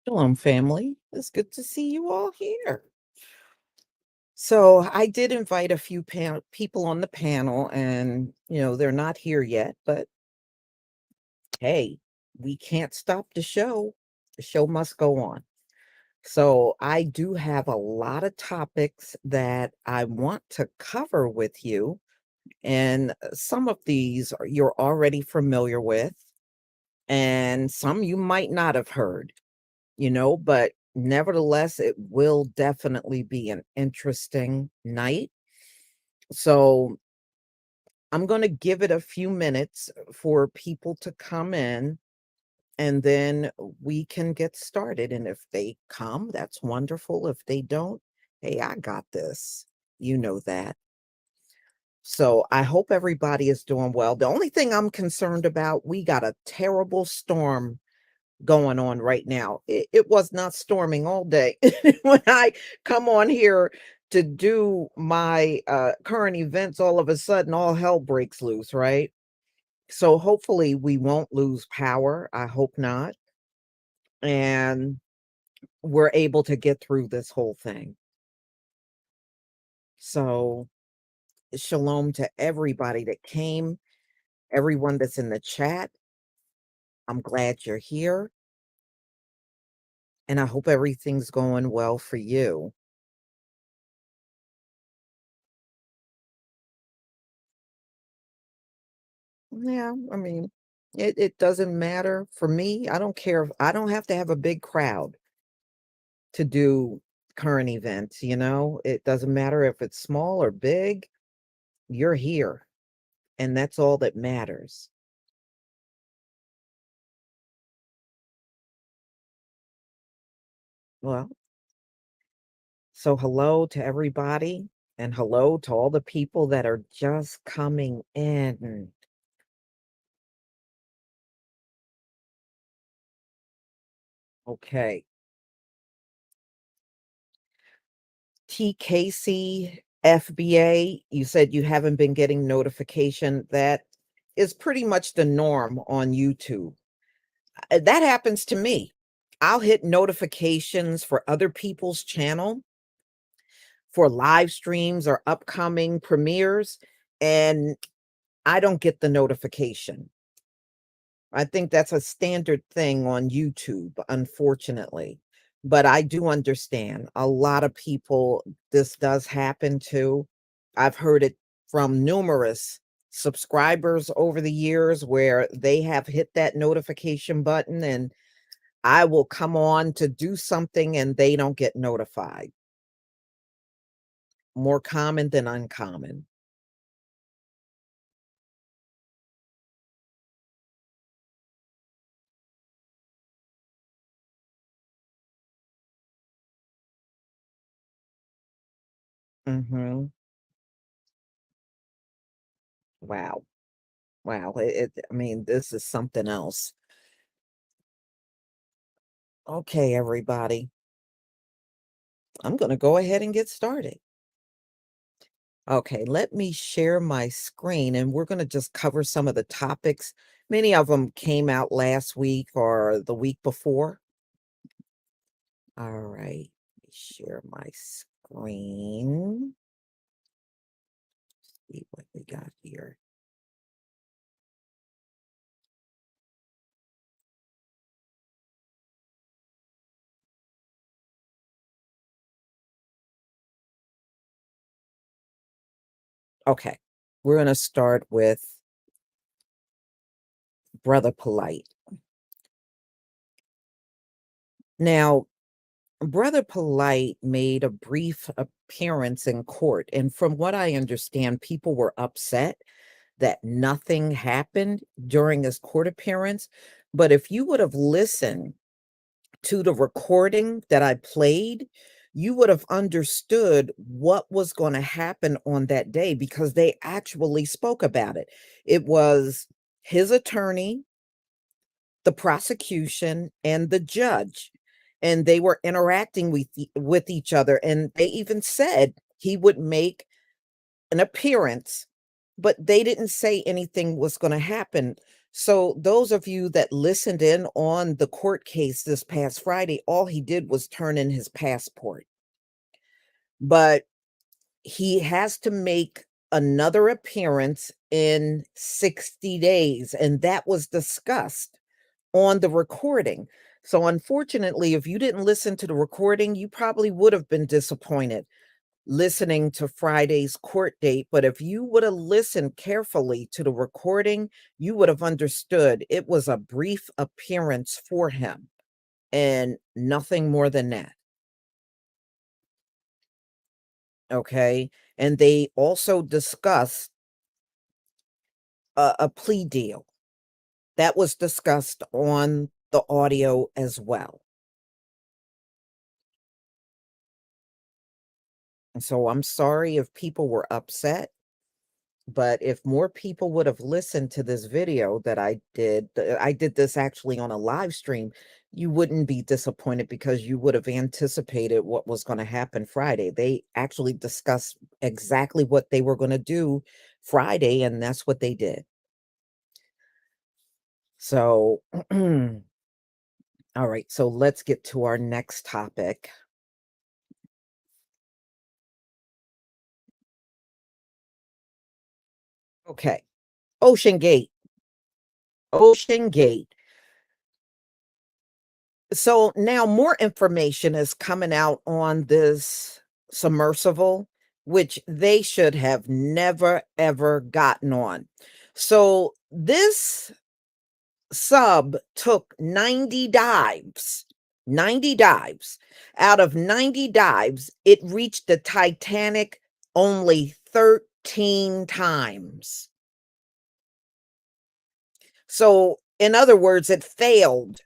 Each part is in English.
Shalom, family. It's good to see you all here. So, I did invite a few people on the panel, and they're not here yet, but hey, we can't stop the show. The show must go on. So, I do have a lot of topics that I want to cover with you, and some of these you're already familiar with, and some you might not have heard. But nevertheless, it will definitely be an interesting night. So I'm going to give it a few minutes for people to come in and then we can get started. And if they come, that's wonderful. If they don't, hey, I got this. You know that. So I hope everybody is doing well. The only thing I'm concerned about, we got a terrible storm going on right now. It was not storming all day. When I come on here to do my current events, all of a sudden all hell breaks loose, right? So hopefully we won't lose power. I hope not. And we're able to get through this whole thing. So shalom to everybody that came, everyone that's in the chat. I'm glad you're here. And I hope everything's going well for you. Yeah, I mean, it doesn't matter for me. I don't care if I don't have to have a big crowd to do current events, you know? It doesn't matter if it's small or big, you're here, and that's all that matters. Well, so hello to everybody, and hello to all the people that are just coming in. Okay. TKC FBA, you said you haven't been getting notification. That is pretty much the norm on YouTube. That happens to me. I'll hit notifications for other people's channel for live streams or upcoming premieres, and I don't get the notification. I think that's a standard thing on YouTube, unfortunately. But I do understand a lot of people, this does happen to. I've heard it from numerous subscribers over the years where they have hit that notification button and I will come on to do something and they don't get notified. More common than uncommon. Mhm. Wow. Wow. I mean, this is something else. Okay, everybody. I'm going to go ahead and get started. Okay, let me share my screen and we're going to just cover some of the topics. Many of them came out last week or the week before. All right, let me share my screen. See what we got here. Okay, we're going to start with Brother Polite. Now, Brother Polite made a brief appearance in court, and from what I understand, people were upset that nothing happened during his court appearance. But if you would have listened to the recording that I played, you would have understood what was going to happen on that day because they actually spoke about it. It was his attorney, the prosecution, and the judge, and they were interacting with each other, and they even said he would make an appearance, but they didn't say anything was going to happen. So, those of you that listened in on the court case this past Friday, all he did was turn in his passport. But he has to make another appearance in 60 days, and that was discussed on the recording. So, unfortunately, if you didn't listen to the recording, you probably would have been disappointed listening to Friday's court date. But if you would have listened carefully to the recording, you would have understood it was a brief appearance for him and nothing more than that. Okay. And they also discussed a plea deal that was discussed on the audio as well. And so I'm sorry if people were upset. But if more people would have listened to this video that I did this actually on a live stream, you wouldn't be disappointed because you would have anticipated what was going to happen Friday. They actually discussed exactly what they were going to do Friday, and that's what they did. So, all right, so let's get to our next topic. Okay, Ocean Gate. Ocean Gate. So now more information is coming out on this submersible, which they should have never ever gotten on. So this sub took 90 dives. 90 dives. Out of 90 dives, it reached the Titanic only 13 times. So, in other words, it failed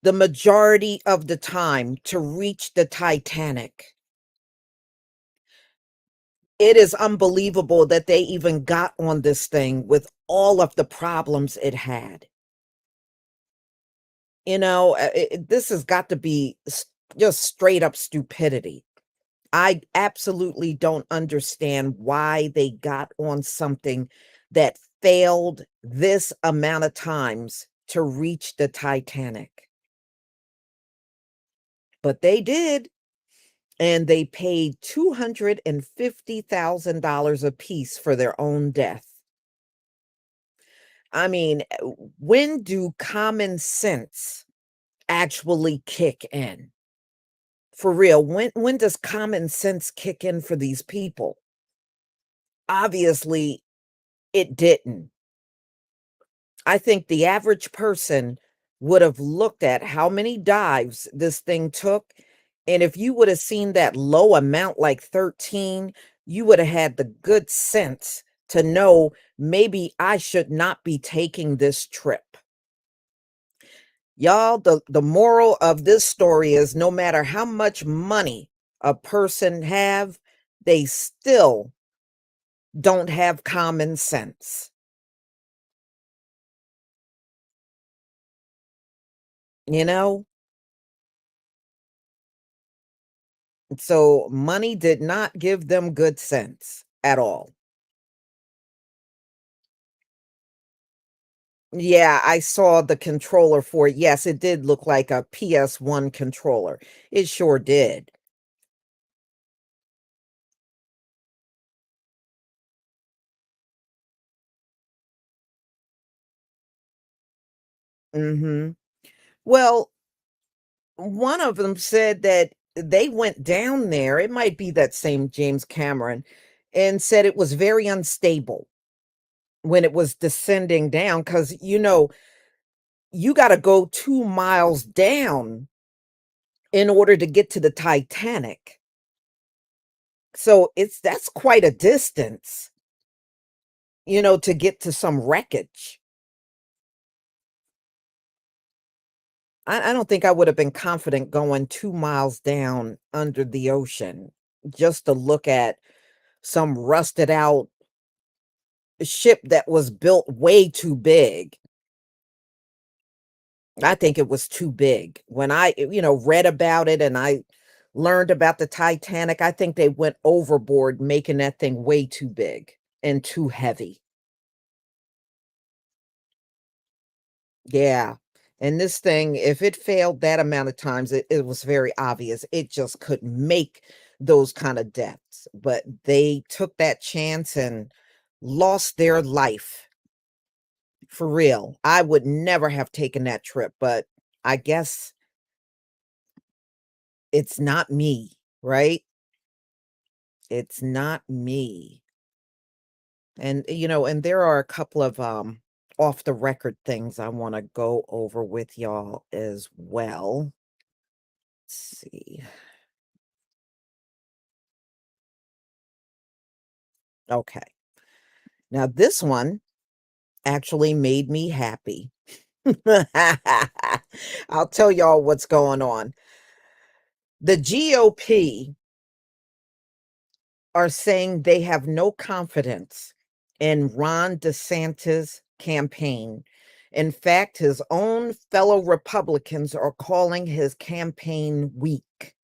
the majority of the time to reach the Titanic. It is unbelievable that they even got on this thing with all of the problems it had. This has got to be just straight up stupidity. I absolutely don't understand why they got on something that failed this amount of times to reach the Titanic. But they did. And they paid $250,000 apiece for their own death. I mean, when do common sense actually kick in? For real, when does common sense kick in for these people? Obviously, it didn't. I think the average person would have looked at how many dives this thing took, and if you would have seen that low amount, like 13, you would have had the good sense to know maybe I should not be taking this trip. Y'all, the moral of this story is no matter how much money a person have, they still don't have common sense. You know? So money did not give them good sense at all. Yeah, I saw the controller for it. Yes, it did look like a PS1 controller. It sure did. Mhm. Well, one of them said that they went down there, it might be that same James Cameron, and said it was very unstable when it was descending down because, you gotta go 2 miles down in order to get to the Titanic. So that's quite a distance, to get to some wreckage. I don't think I would have been confident going 2 miles down under the ocean just to look at some rusted out ship that was built way too big. I think it was too big. When I, read about it and I learned about the Titanic, I think they went overboard making that thing way too big and too heavy. Yeah. And this thing, if it failed that amount of times, it was very obvious. It just couldn't make those kind of deaths. But they took that chance and lost their life for real. I would never have taken that trip, but I guess it's not me, right? It's not me. And and there are a couple of off the record things I want to go over with y'all as well. Let's see. Okay. Now this one actually made me happy. I'll tell y'all what's going on. The GOP are saying they have no confidence in Ron DeSantis' campaign. In fact, his own fellow Republicans are calling his campaign weak.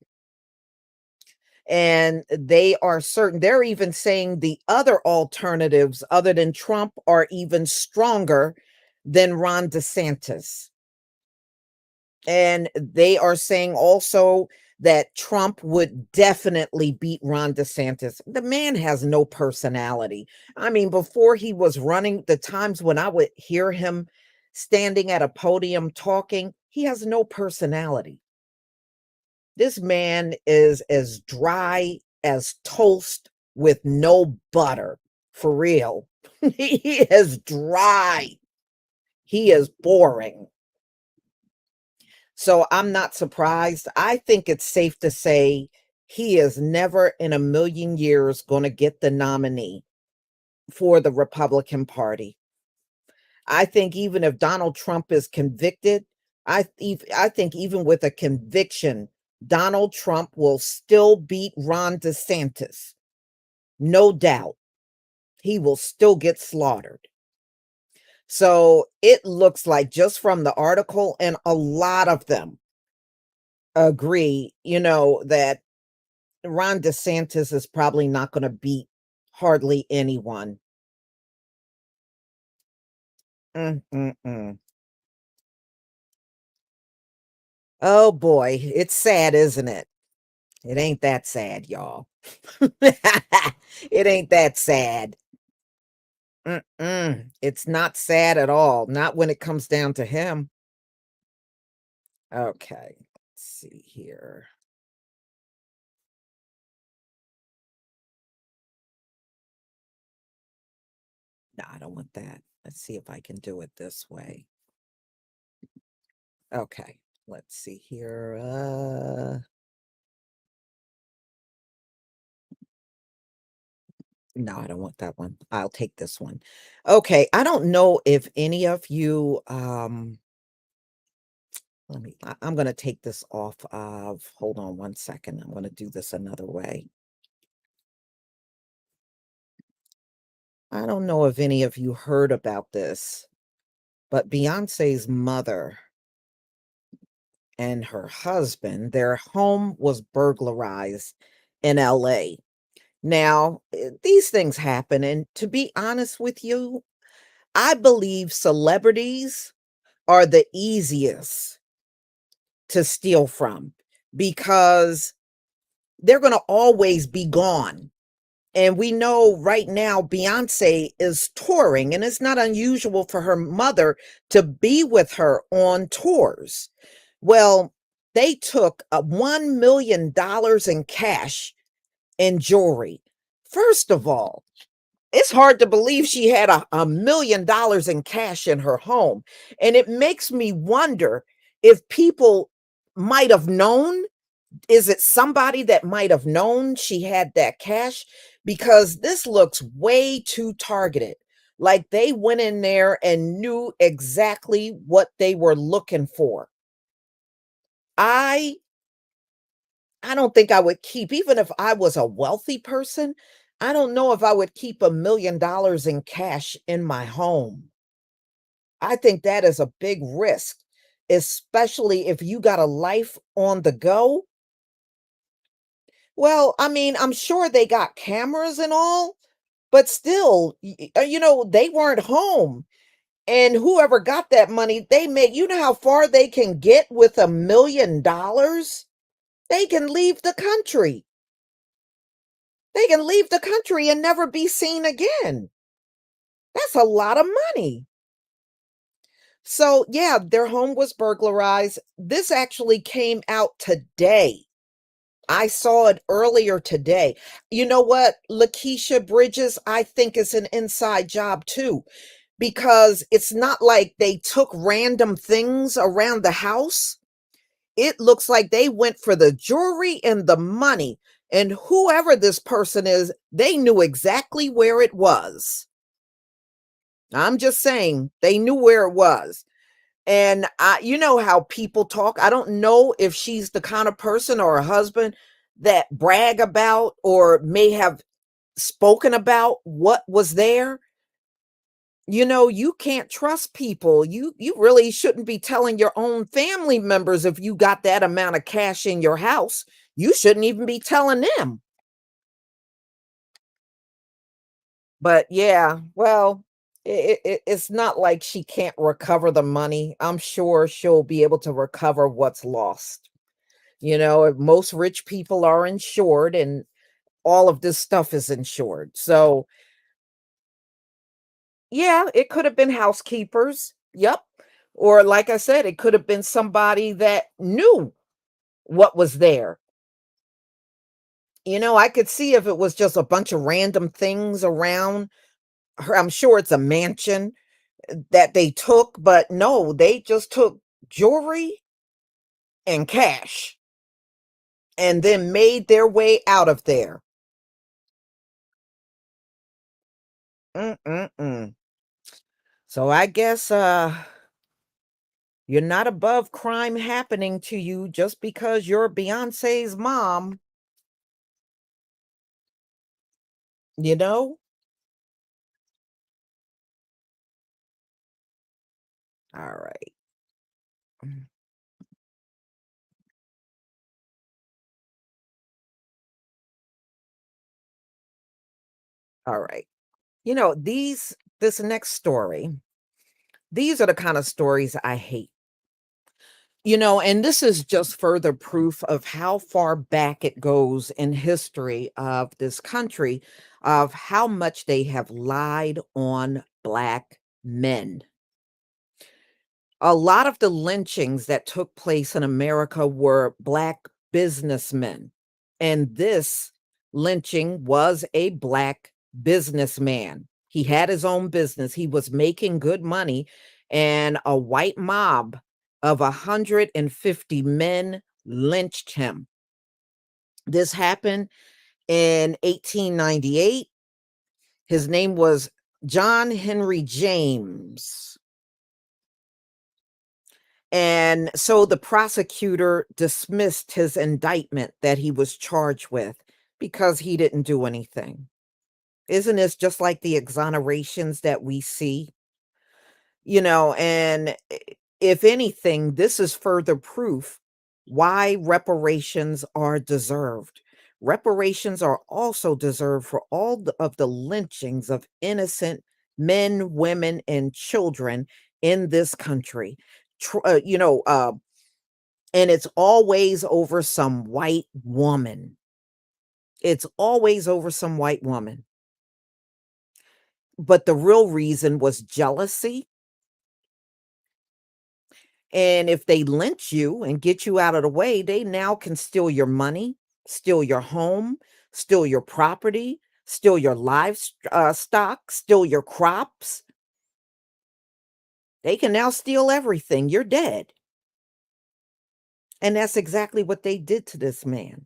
And they are certain, they're even saying the other alternatives other than Trump are even stronger than Ron DeSantis. And they are saying also that Trump would definitely beat Ron DeSantis. The man has no personality. I mean, before he was running, the times when I would hear him standing at a podium talking, he has no personality. This man is as dry as toast with no butter, for real. He is dry. He is boring. So I'm not surprised. I think it's safe to say he is never in a million years going to get the nominee for the Republican Party. I think even if Donald Trump is convicted, I think even with a conviction, Donald Trump will still beat Ron DeSantis. No doubt. He will still get slaughtered. So it looks like, just from the article, and a lot of them agree, that Ron DeSantis is probably not gonna beat hardly anyone. Mm. Oh boy, it's sad, isn't it? It ain't that sad, y'all. It ain't that sad. It's not sad at all, not when it comes down to him. Okay, let's see here. No, I don't want that. Let's see if I can do it this way. Okay, let's see here. No, I don't want that one. I'll take this one. Okay, I don't know if any of you I'm going to take this off of, hold on one second. I'm going to do this another way. I don't know if any of you heard about this, but Beyonce's mother and her husband, their home was burglarized in LA. Now, these things happen, and to be honest with you, I believe celebrities are the easiest to steal from, because they're going to always be gone. And we know right now Beyonce is touring, and it's not unusual for her mother to be with her on tours. Well, they took $1 million in cash and jewelry. First of all, it's hard to believe she had $1 million in cash in her home. And it makes me wonder if people might have known. Is it somebody that might have known she had that cash? Because this looks way too targeted. Like they went in there and knew exactly what they were looking for. I I don't think I would keep, even if I was a wealthy person, I don't know if I would keep $1 million in cash in my home. I think that is a big risk, especially if you got a life on the go. Well, I mean, I'm sure they got cameras and all, but still, they weren't home. And whoever got that money, they made you know how far they can get with $1,000,000? They can leave the country. They can leave the country and never be seen again. That's a lot of money. So, yeah, their home was burglarized. This actually came out today. I saw it earlier today. You know what? Lakeisha Bridges, I think, is an inside job too, because it's not like they took random things around the house. It looks like they went for the jewelry and the money. And whoever this person is, they knew exactly where it was. I'm just saying, they knew where it was. And you know how people talk. I don't know if she's the kind of person or a husband that brag about or may have spoken about what was there. You know, you can't trust people. You really shouldn't be telling your own family members if you got that amount of cash in your house. You shouldn't even be telling them. But yeah, well, it's not like she can't recover the money. I'm sure she'll be able to recover what's lost. You know, most rich people are insured and all of this stuff is insured. So, yeah, it could have been housekeepers. Yep. Or like I said, it could have been somebody that knew what was there. You know, I could see if it was just a bunch of random things around her. I'm sure it's a mansion that they took, but no, they just took jewelry and cash and then made their way out of there. Mm-mm-mm. So I guess you're not above crime happening to you just because you're Beyonce's mom, you know? All right. Mm, all right. You know, this next story, these are the kind of stories I hate. You know, and this is just further proof of how far back it goes in history of this country, of how much they have lied on Black men. A lot of the lynchings that took place in America were Black businessmen. And this lynching was a Black businessman. He had his own business, he was making good money, and a white mob of 150 men lynched him. This happened in 1898. His name was John Henry James. And so the prosecutor dismissed his indictment that he was charged with because he didn't do anything. Isn't this just like the exonerations that we see? You know, and if anything, this is further proof why reparations are deserved. Reparations are also deserved for all of the lynchings of innocent men, women, and children in this country. You know, and it's always over some white woman. It's always over some white woman. But the real reason was jealousy. And if they lynch you and get you out of the way, they now can steal your money, steal your home, steal your property, steal your livestock, steal your crops. They can now steal everything. You're dead. And that's exactly what they did to this man.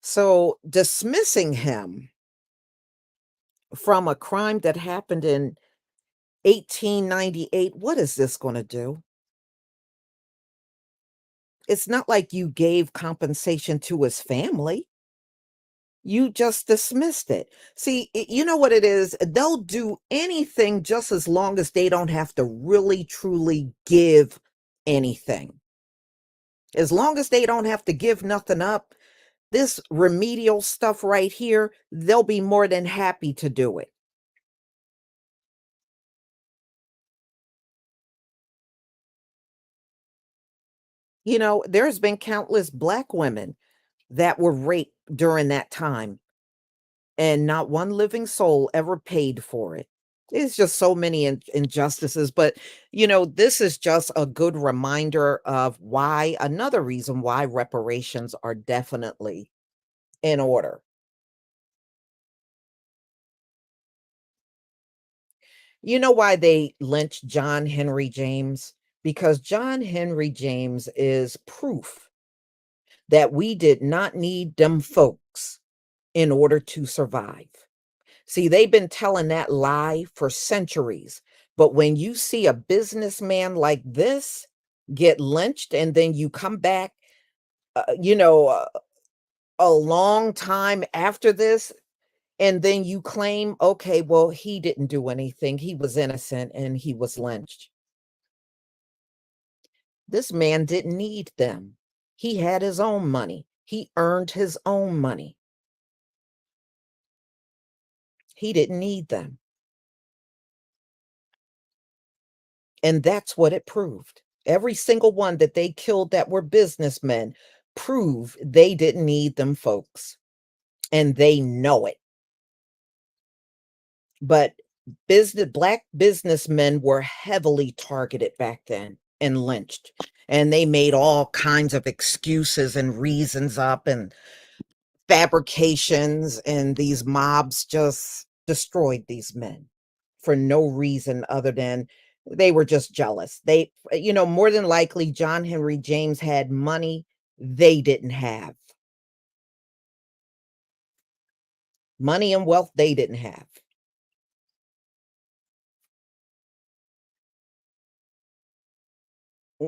So dismissing him from a crime that happened in 1898, what is this going to do? It's not like you gave compensation to his family. You just dismissed it. See, you know what it is? They'll do anything just as long as they don't have to really truly give anything. As long as they don't have to give nothing up, this remedial stuff right here, they'll be more than happy to do it. There's been countless Black women that were raped during that time, and not one living soul ever paid for it. It's just so many injustices. But, this is just a good reminder of another reason why reparations are definitely in order. You know why they lynched John Henry James? Because John Henry James is proof that we did not need them folks in order to survive. See, they've been telling that lie for centuries. But when you see a businessman like this get lynched and then you come back, uh, you know, uh, a long time after this, and then you claim, okay, well, he didn't do anything. He was innocent and he was lynched. This man didn't need them. He had his own money. He earned his own money. He didn't need them. And that's what it proved. Every single one that they killed that were businessmen prove they didn't need them folks. And they know it. But Black businessmen were heavily targeted back then and lynched. And they made all kinds of excuses and reasons up and fabrications, and these mobs just destroyed these men for no reason other than they were just jealous. More than likely, John Henry James had money they didn't have. Money and wealth they didn't have.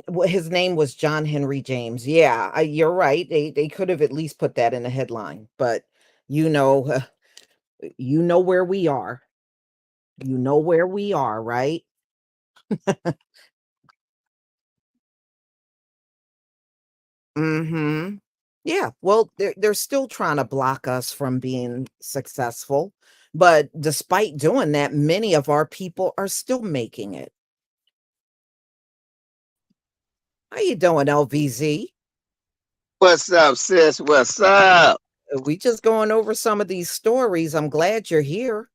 Well, his name was John Henry James. Yeah, you're right. They could have at least put that in the headline, but you know, you know where we are. You know where we are, right? Mhm. Yeah, well, they're still trying to block us from being successful, but despite doing that, many of our people are still making it. How you doing, LVZ? What's up, sis? What's up? We just going over some of these stories. I'm glad you're here.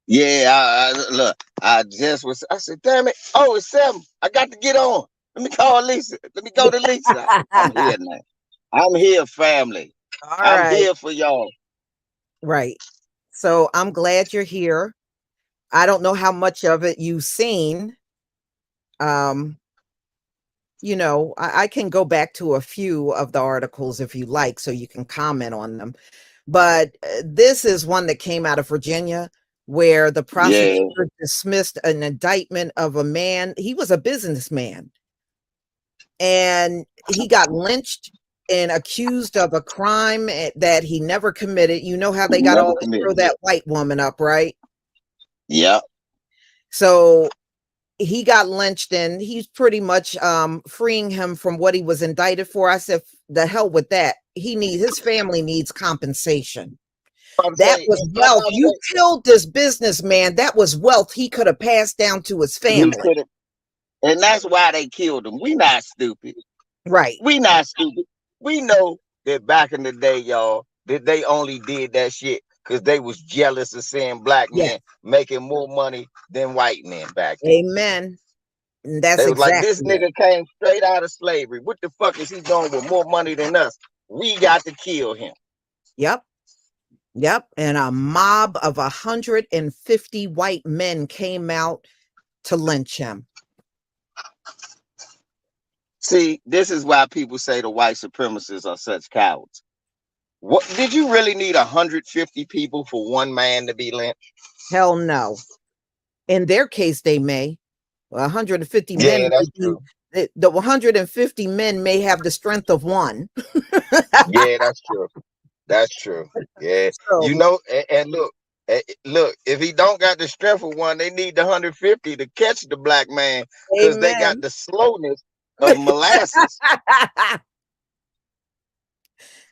Yeah, look, I just was. I said, "Damn it! Oh, it's 7. I got to get on. Let me call Lisa. Let me go to Lisa. I'm here now. I'm here, family. All I'm right. here for y'all." Right. So I'm glad you're here. I don't know how much of it you've seen. Um, I can go back to a few of the articles if you like, so you can comment on them. But this is one that came out of Virginia where the Yeah, prosecutor dismissed an indictment of a man. He was a businessman and he got lynched and accused of a crime that he never committed. You know how they got to never always throw committed. that white woman up, right? Yep. So he got lynched and he's pretty much freeing him from what he was indicted for. I said, the hell with that. His family needs compensation. I'm That saying, was I'm wealth. about to You killed this businessman. That was wealth he could have passed down to his say, he family. could have, and that's why they killed him. We not stupid. Right. We not stupid. We know that back in the day, y'all, that they only did that shit because they was jealous of seeing black Yeah. men making more money than white men back then. Amen. And that's They was like, this exactly it. nigga came straight out of slavery. What the fuck is he doing with more money than us? We got to kill him. Yep. Yep. And a mob of 150 white men came out to lynch him. See, this is why people say the white supremacists are such cowards. What did you really need 150 people for one man to be lynched? Hell no. In their case, they may. 150 Yeah, men may that's be, true. the 150 men may have the strength of one. Yeah, that's true. That's true. Yeah, So, and look, look. If he don't got the strength of one, they need the 150 to catch the black man because they got amen. the slowness of molasses. We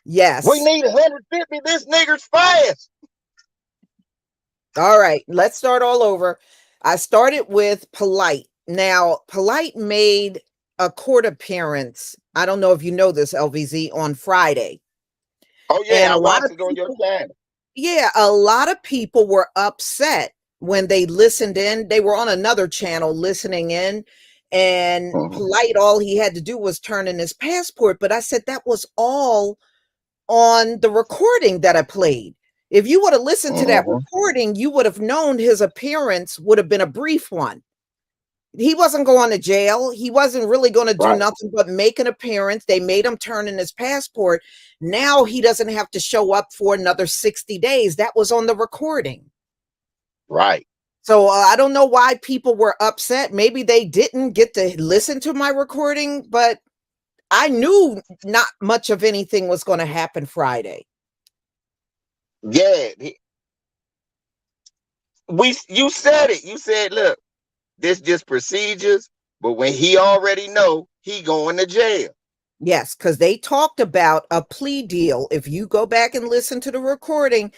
Yes. need 150. This nigger's fast. All right. Let's start all over. I started with Polite. Now, Polite made a court appearance I don't know if you know this, LVZ, on Friday. Oh yeah, And I a lot watched of it on your people, channel. yeah, a lot of people were upset when they listened in. They were on another channel listening in, and Mhm. Polite, all he had to do was turn in his passport. But I said that was all on the recording that I played. If you would have listened to that Mhm. recording, you would have known his appearance would have been a brief one. He wasn't going to jail. He wasn't really going to do Right, nothing but make an appearance. They made him turn in his passport. Now he doesn't have to show up for another 60 days. That was on the recording. right. So I don't know why people were upset. Maybe they didn't get to listen to my recording, but I knew not much of anything was going to happen Friday. Yeah, you said it. You said, look, this just procedures, but when he already know, he going to jail. Yes, because they talked about a plea deal. If you go back and listen to the recording,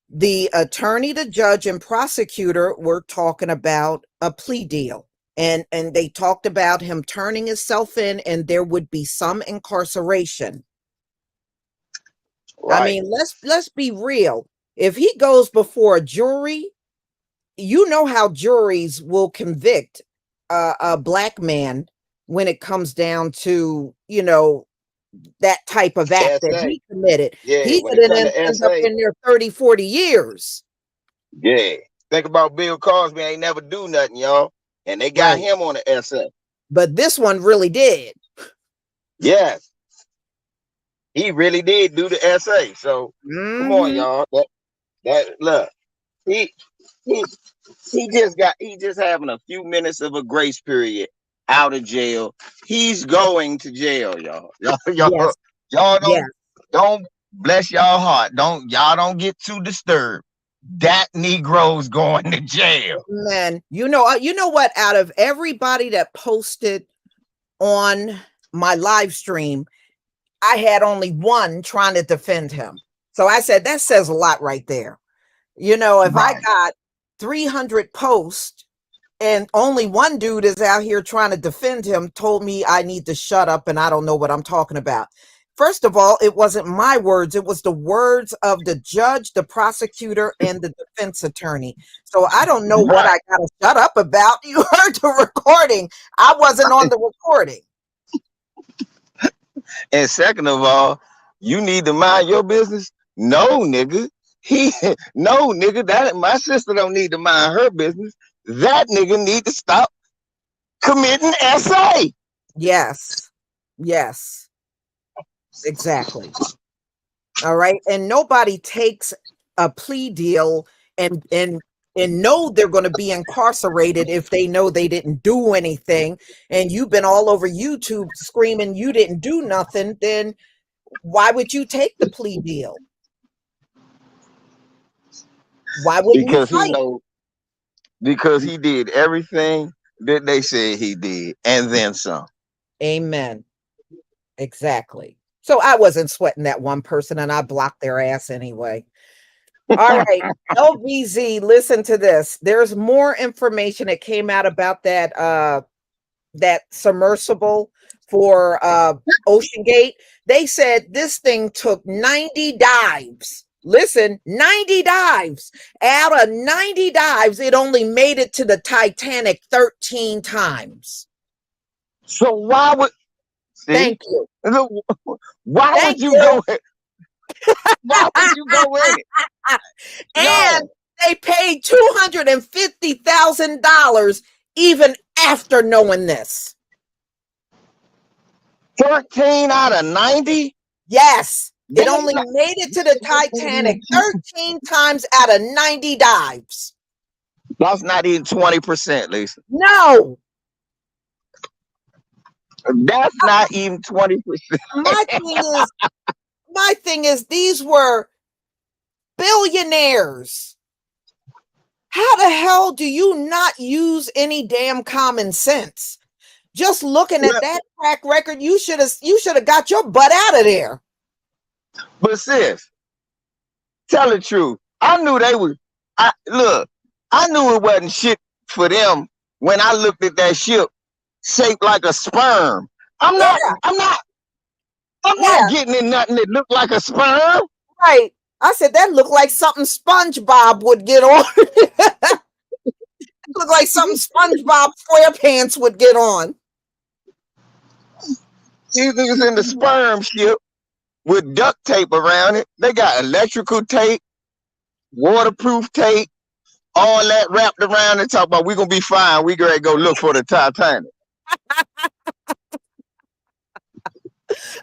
the attorney, the judge, and prosecutor were talking about a plea deal. And they talked about him turning himself in, and there would be some incarceration. I Right. mean, let's be real. If he goes before a jury, you know how juries will convict a black man when it comes down to, that type of act that SA. he committed. Yeah, He when could it end come to up SA, in there 30, 40 years. yeah. Think about Bill Cosby ain't never do nothing, y'all. And they got Right. him on the SA. But this one really did. Yes, he really did do the SA. So come on, Mhm. y'all. That look, he he he just having a few minutes of a grace period out of jail. He's going to jail, y'all. Yes. Y'all Yes. don't bless y'all heart. Y'all don't get too disturbed. That Negro's going to jail. Man, you know what? Out of everybody that posted on my live stream, I had only one trying to defend him. So I said, that says a lot right there. If I Right. got 300 posts and only one dude is out here trying to defend him, told me I need to shut up and I don't know what I'm talking about. First of all, it wasn't my words. It was the words of the judge, the prosecutor, and the defense attorney. So I don't know what Right. I got to shut up about. You heard the recording. I wasn't on the recording. And second of all, you need to mind your business. No, nigga. He no nigga. That my sister don't need to mind her business. That nigga need to stop committing SA. Yes. Yes. Exactly. All right. And nobody takes a plea deal and know they're going to be incarcerated if they know they didn't do anything, and you've been all over YouTube screaming you didn't do nothing, then why would you take the plea deal? Why wouldn't you Because he fight? know because he did everything that they said he did, and then some. Amen. Exactly. So I wasn't sweating that one person, and I blocked their ass anyway. All right, LVZ, listen to this. There's more information that came out about that submersible for Ocean Gate. They said this thing took 90 dives. Listen, 90 dives. Out of 90 dives, it only made it to the Titanic 13 times. So why would see? Thank you. Why would Thank you you. go? Why would you go in it? And Yo, they paid $250,000 even after knowing this. 13 out of 90? Yes, it only made it to the Titanic 13 times out of 90 dives. That's not even 20%, Lisa. No, That's not even 20%. my thing is these were billionaires. How the hell do you not use any damn common sense? Just looking at Well, that track record, you should have got your butt out of there. but sis, tell the truth. I knew they was. I knew it wasn't shit for them when I looked at that ship shaped like a sperm. I'm Yeah, not. I'm not. I'm Yeah, not getting in nothing that look like a sperm. right. I said that looked like something SpongeBob would get on. Look like something SpongeBob SquarePants would get on. These niggas in the sperm ship with duct tape around it. They got electrical tape, waterproof tape, all that wrapped around and talk about we gonna be fine. We gonna go look for the Titanic.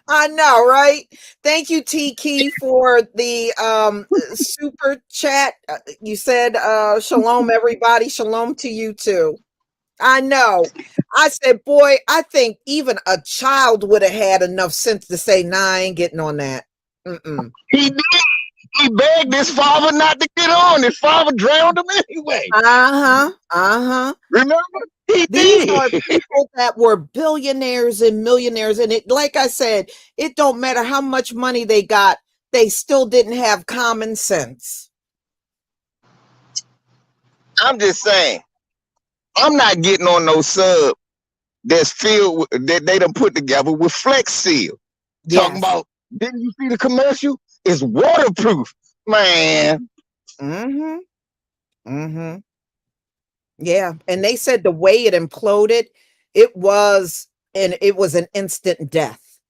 I know, right? Thank you, T Key, for the super chat. You said shalom, everybody. Shalom to you too. I know. I said, boy, I think even a child would have had enough sense to say, nah, I ain't getting on that. Mm-mm. He did. He begged his father not to get on. His father drowned him anyway. Uh-huh. Uh-huh. Remember? He These did. are people that were billionaires and millionaires. And it, like I said, it don't matter how much money they got, they still didn't have common sense. I'm just saying, I'm not getting on no sub that's filled with, that they done put together with Flex Seal. Talking Yes. about, didn't you see the commercial? It's waterproof, man. Mm-hmm. Mm-hmm. Yeah. And they said the way it imploded, it was an instant death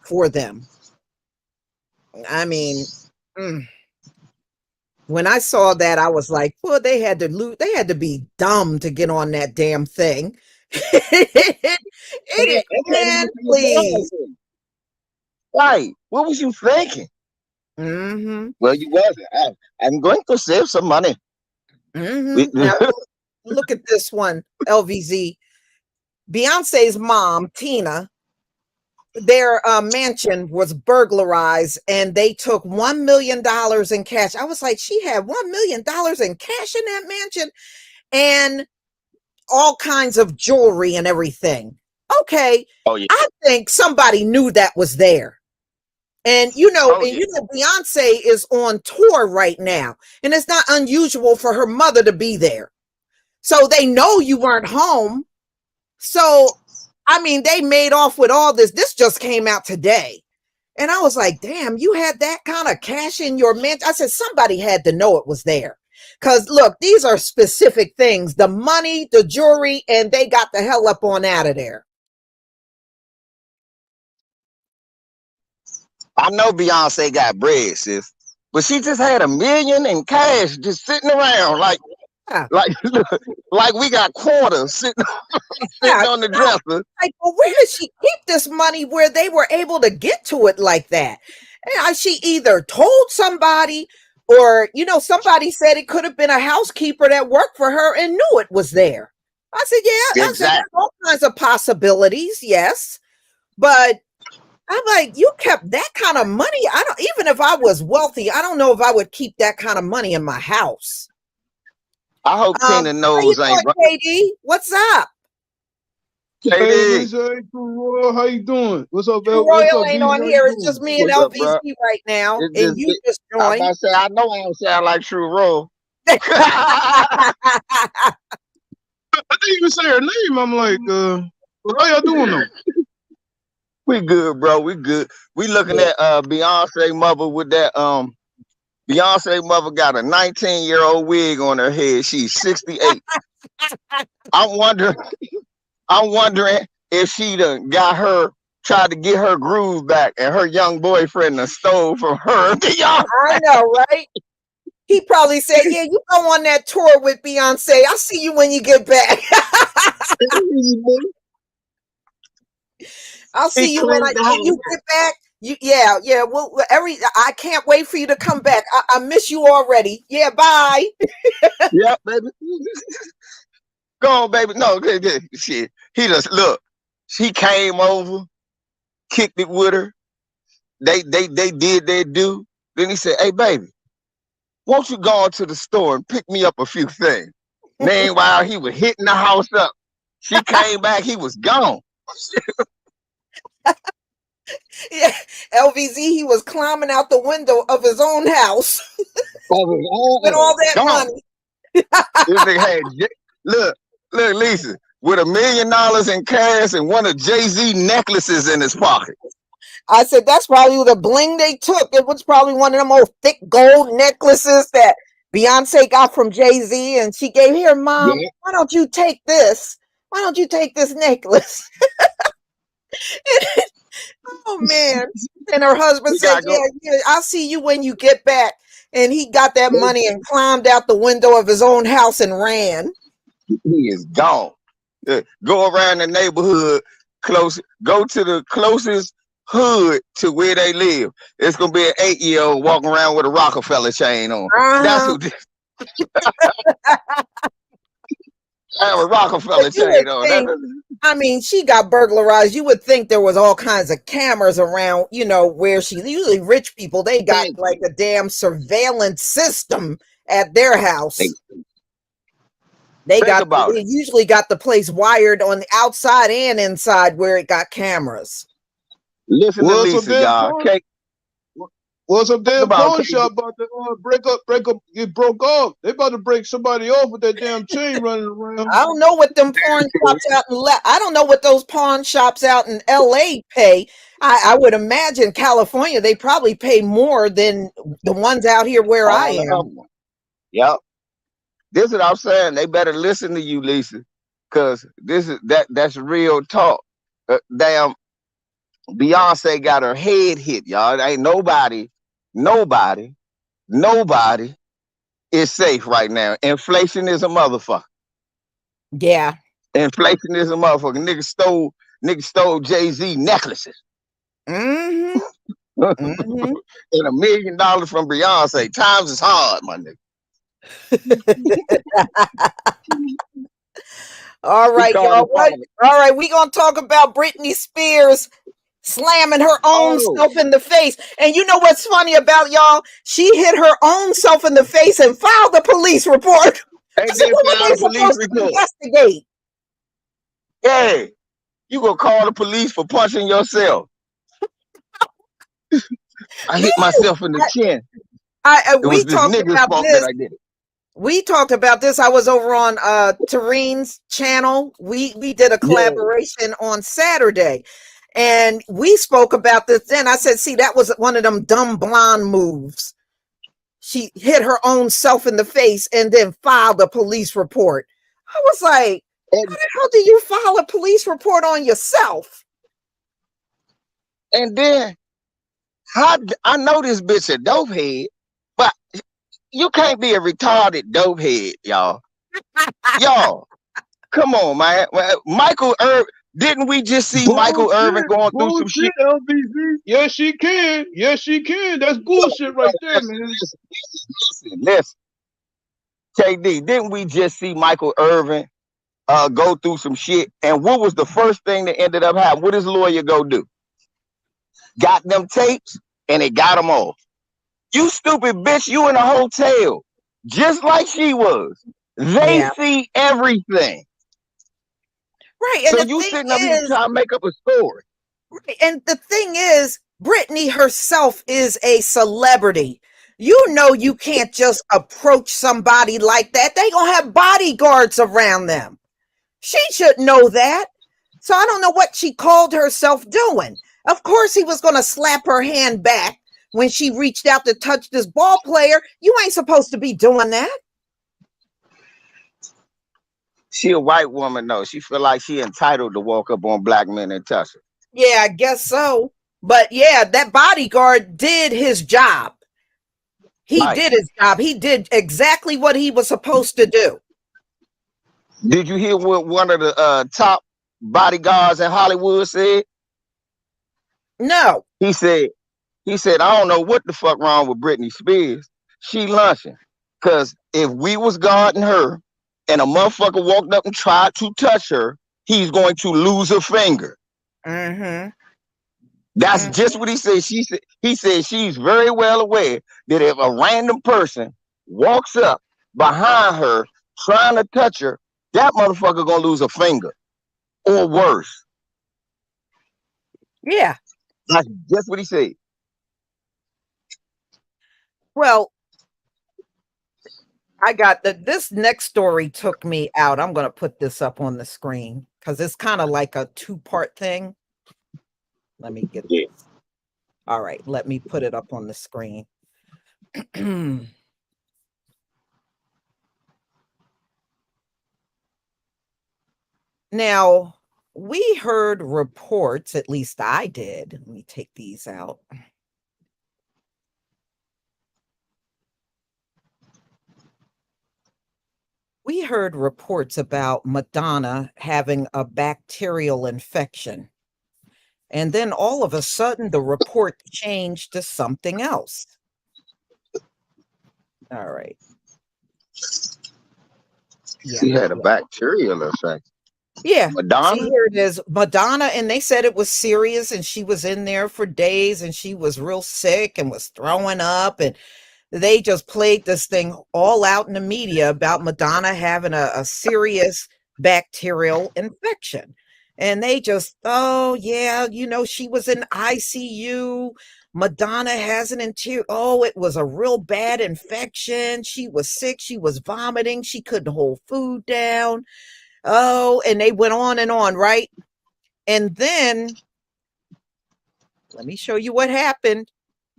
for them. I mean, when I saw that, I was like, well, they had to be dumb to get on that damn thing. Man, please. Right. What was you thinking? Mm-hmm. Well, you wasn't. I'm going to save some money. Mm-hmm. Now, look at this one, LVZ. Beyonce's mom, Tina, their mansion was burglarized and they took $1 million in cash. I was like, she had $1 million in cash in that mansion and all kinds of jewelry and everything. Okay. Oh, yeah. I think somebody knew that was there. And you know, Beyonce is on tour right now, and it's not unusual for her mother to be there. So they know you weren't home. So, I mean, they made off with all this. This just came out today. And I was like, damn, you had that kind of cash in your mansion. I said, somebody had to know it was there. Because look, these are specific things, the money, the jewelry, and they got the hell up on out of there. I know Beyonce got bread, sis, but she just had $1 million in cash just sitting around like we got quarters sitting on the dresser. Like, well, where did she keep this money where they were able to get to it like that? And she either told somebody or, you know, somebody said it could have been a housekeeper that worked for her and knew it was there. I said, yeah, exactly. I said, all kinds of possibilities, yes. But I'm like, you kept that kind of money. Even if I was wealthy, I don't know if I would keep that kind of money in my house. I hope Tina knows ain't right. KD, what's up? Hey, how you doing? What's up, Royal? What's up, ain't on here. It's just me and LVZ right now, and you just joined. I know I don't sound like True Royal. I didn't even say her name. I'm like, how y'all doing though? We good, bro. We good. We looking at Beyonce mother with that Beyonce mother got a 19-year-old wig on her head. She's 68. I'm wondering if she done tried to get her groove back and her young boyfriend done stole from her. I know, right? He probably said, yeah, you go on that tour with Beyonce. I'll see you when you get back. I'll see you when you get back. Yeah. Well, I can't wait for you to come back. I miss you already. Yeah, bye. Yeah, baby. Go on, baby. No, shit. He just look. She came over, kicked it with her. They did their due. Then he said, "Hey, baby, won't you go into the store and pick me up a few things?" Meanwhile, he was hitting the house up. She came back. He was gone. Yeah, LVZ, he was climbing out the window of his own house with all that money. This nigga had look, Lisa. with $1 million in cash and one of Jay-Z necklaces in his pocket. I said, that's probably the bling they took. It was probably one of them old thick gold necklaces that Beyonce got from Jay-Z. And she gave, here, Mom, Yeah. why don't you take this? Why don't you take this necklace? Oh, man. And her husband We said, gotta go. yeah, I'll see you when you get back. And he got that money and climbed out the window of his own house and ran. He is gone. Go around the neighborhood, go to the closest hood to where they live. It's gonna be an 8-year-old walking around with a Rockefeller chain on. That's who have a Rockefeller chain on. I mean, she got burglarized. You would think there was all kinds of cameras around, you know, where she usually rich people, they got like a damn surveillance system at their house. They usually got the place wired on the outside and inside where it got cameras. Listen to Lisa, y'all. Well, some damn pawn shop about to get broke off. They about to break somebody off with that damn chain running around. I don't know what them pawn shops out in I don't know what those pawn shops out in LA pay. I would imagine California, they probably pay more than the ones out here where I am. Yep. This is what I'm saying. They better listen to you, Lisa, because that's real talk. Damn, Beyonce got her head hit, y'all. Ain't nobody is safe right now. Inflation is a motherfucker. Yeah. Inflation is a motherfucker. Niggas stole Jay-Z necklaces. Mm-hmm. Mm-hmm. And $1 million from Beyonce. Times is hard, my nigga. All right, y'all. All right, we gonna talk about Britney Spears slamming her own self in the face. And you know what's funny about y'all? She hit her own self in the face and filed a police report. And then filed a police report. Investigate. Hey, you gonna call the police for punching yourself? I hit myself in the chin. We talked about this. I did it. We talked about this. I was over on Tareen's channel. We did a collaboration on Saturday. And we spoke about this then. I said, see, that was one of them dumb blonde moves. She hit her own self in the face and then filed a police report. I was like, how the hell do you file a police report on yourself? And then, I know this bitch a dope head, but you can't be a retarded dope head, y'all. Y'all, come on, man. Michael Irvin. Didn't we just see Michael Irvin going through some shit? LBZ. Yes, she can. Yes, she can. That's bullshit right there, man. Listen. KD, didn't we just see Michael Irvin go through some shit? And what was the first thing that ended up happening? What his lawyer go do? Got them tapes and it got them off. You stupid bitch, you in a hotel. Just like she was. They see everything. Right. And so you sitting up here trying to make up a story. Right. And the thing is, Britney herself is a celebrity. You know you can't just approach somebody like that. They gonna have bodyguards around them. She should know that. So I don't know what she called herself doing. Of course he was gonna slap her hand back when she reached out to touch this ball player. You ain't supposed to be doing that. She a white woman, though. She feel like she entitled to walk up on black men and touch her. Yeah, I guess so. But yeah, that bodyguard did his job. He did his job. He did exactly what he was supposed to do. Did you hear what one of the top bodyguards in Hollywood said? No. He said, I don't know what the fuck wrong with Britney Spears. She lunching. Because if we was guarding her, and a motherfucker walked up and tried to touch her, he's going to lose a finger. Mm-hmm. That's just what he said. He said she's very well aware that if a random person walks up behind her trying to touch her, that motherfucker gonna lose a finger or worse. Yeah. That's just what he said. Well, I got this next story took me out. I'm going to put this up on the screen because it's kind of like a two-part thing. Let me get Yeah. this. All right, let me put it up on the screen. Now, we heard reports, at least I did. Let me take these out. We heard reports about Madonna having a bacterial infection. And then all of a sudden, the report changed to something else. All right. Yeah. She had a bacterial effect. Yeah. Madonna? See, here it is. Madonna, and they said it was serious, and she was in there for days, and she was real sick and was throwing up, and they just played this thing all out in the media about Madonna having a serious bacterial infection. And they just, oh, yeah, she was in ICU. Madonna has an it was a real bad infection. She was sick. She was vomiting. She couldn't hold food down. Oh, and they went on, right? And then let me show you what happened.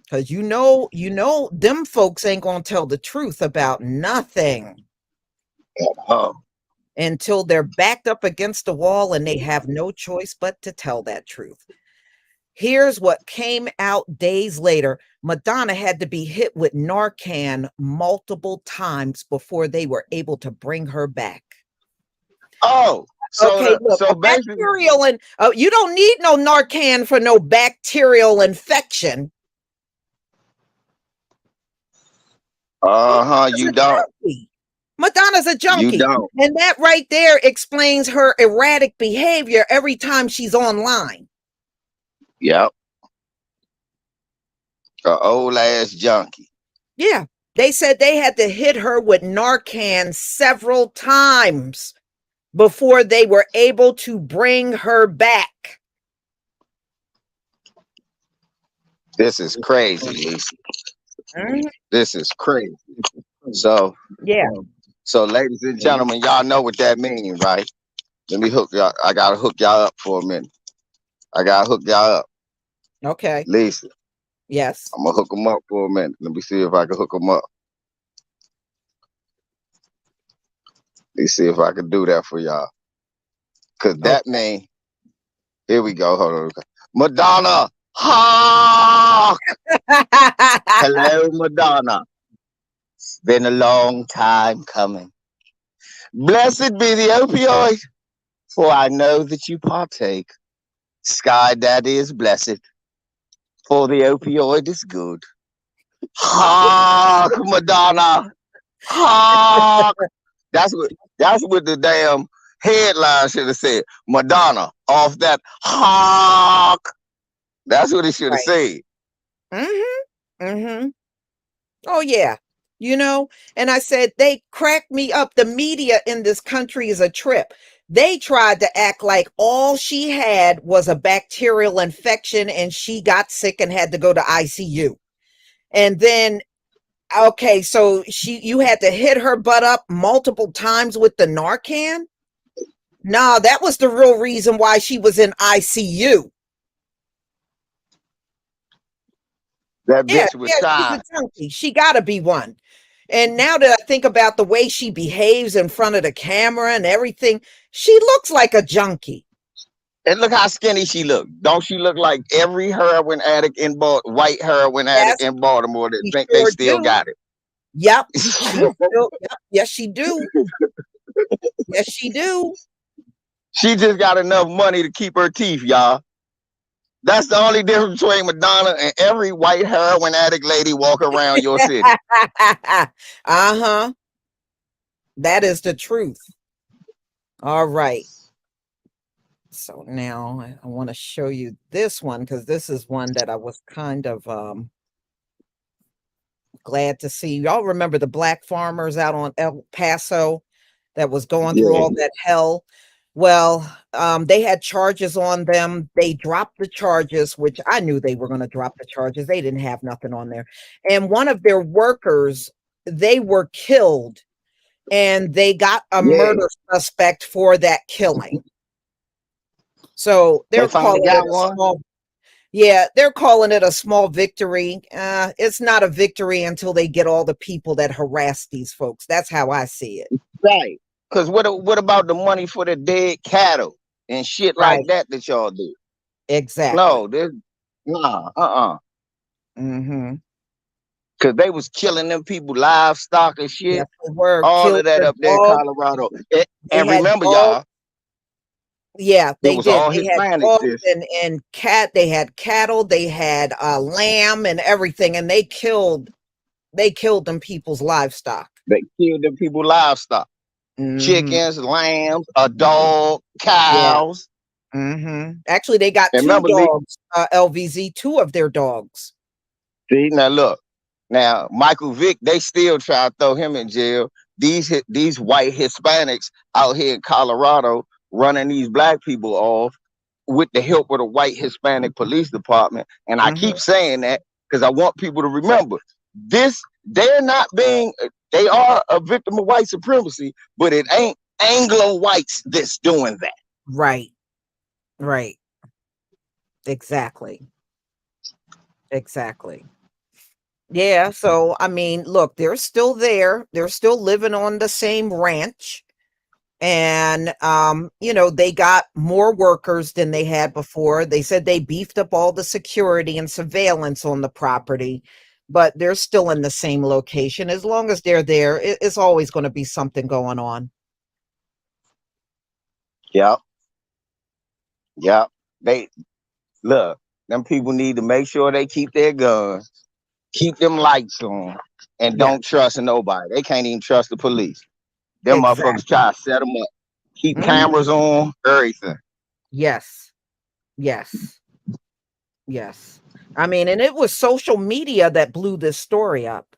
Because them folks ain't gonna tell the truth about nothing Oh. until they're backed up against the wall and they have no choice but to tell that truth. Here's what came out days later. Madonna had to be hit with Narcan multiple times before they were able to bring her back. Oh, so okay, look, so basically, bacterial and you don't need no Narcan for no bacterial infection. you don't. Junkie. Madonna's a junkie. You don't. And that right there explains her erratic behavior every time she's online. Yep. An old ass junkie. Yeah. They said they had to hit her with Narcan several times before they were able to bring her back. This is crazy, Lisa. Mhm. This is crazy. So Yeah. So ladies and gentlemen, y'all know what that means, right? Let me hook y'all. I gotta hook y'all up for a minute. I gotta hook y'all up. Okay. Lisa, Yes. I'm gonna hook them up for a minute. Let me see if I can hook them up. Let me see if I can do that for y'all. Cause that means, here we go. Hold on. Madonna. Ha! Hello, Madonna. It's been a long time coming. Blessed be the opioid, for I know that you partake. Sky Daddy is blessed, for the opioid is good. Hark, Madonna. Hark. That's what the damn headline should have said. Madonna off that hark. That's what it should have said. Mm-hmm. Mm-hmm. Oh, yeah. And I said, they cracked me up. The media in this country is a trip. They tried to act like all she had was a bacterial infection and she got sick and had to go to ICU. And then, okay, so you had to hit her butt up multiple times with the Narcan? Nah, that was the real reason why she was in ICU. That bitch was tired. She's a junkie. She gotta be one. And now that I think about the way she behaves in front of the camera and everything, she looks like a junkie. And look how skinny she look. Don't she look like every heroin addict in Baltimore, white heroin addict in Baltimore that think they still got it? Yep. Yes, she do. Yes, she do. She just got enough money to keep her teeth, y'all. That's the only difference between Madonna and every white heroin addict lady walk around your city. Uh-huh. That is the truth. All right. So now I want to show you this one because this is one that I was kind of glad to see. Y'all remember the black farmers out on El Paso that was going through all that hell? Well, they had charges on them. They dropped the charges, which I knew they were going to drop the charges. They didn't have nothing on there. And one of their workers, they were killed and they got a Yeah, murder suspect for that killing. So they they're finally calling it got a one. small, yeah, they're calling it a small victory. It's not a victory until they get all the people that harass these folks. That's how I see it. Right. Because what about the money for the dead cattle and shit like Right. that y'all do? Exactly. No, there's nah, Mm-hmm. Because they was killing them people livestock and shit. Yes, they were. All Killed of that their up there in dogs. Colorado. They And had remember, dogs. y'all, Yeah, it they was did. all They had Hispanics. dogs Sis. and they had cattle, they had lamb and everything, and they killed them people's livestock. They killed them people livestock. Mm-hmm. Chickens, lambs, a dog, Yeah. cows. Mm-hmm. Actually, they got And two remember, dogs, LVZ, two of their dogs. see, now look, now Michael Vick, they still try to throw him in jail. These white Hispanics out here in Colorado running these black people off with the help of the white Hispanic police department. And I Mm-hmm. keep saying that because I want people to remember this. They're not being. They are a victim of white supremacy, but it ain't Anglo whites that's doing that. Right. Right. Exactly. Exactly. Yeah, so I mean, look, they're still there. They're still living on the same ranch. And they got more workers than they had before. They said they beefed up all the security and surveillance on the property, but they're still in the same location. As long as they're there, it's always going to be something going on. Yep, yep. They look. Them people need to make sure they keep their guns, keep them lights on, and Yeah, don't trust nobody. They can't even trust the police. Them motherfuckers exactly. try to set them up, keep Mhm. cameras on, everything. Yes. Yes. Yes. I mean, and it was social media that blew this story up.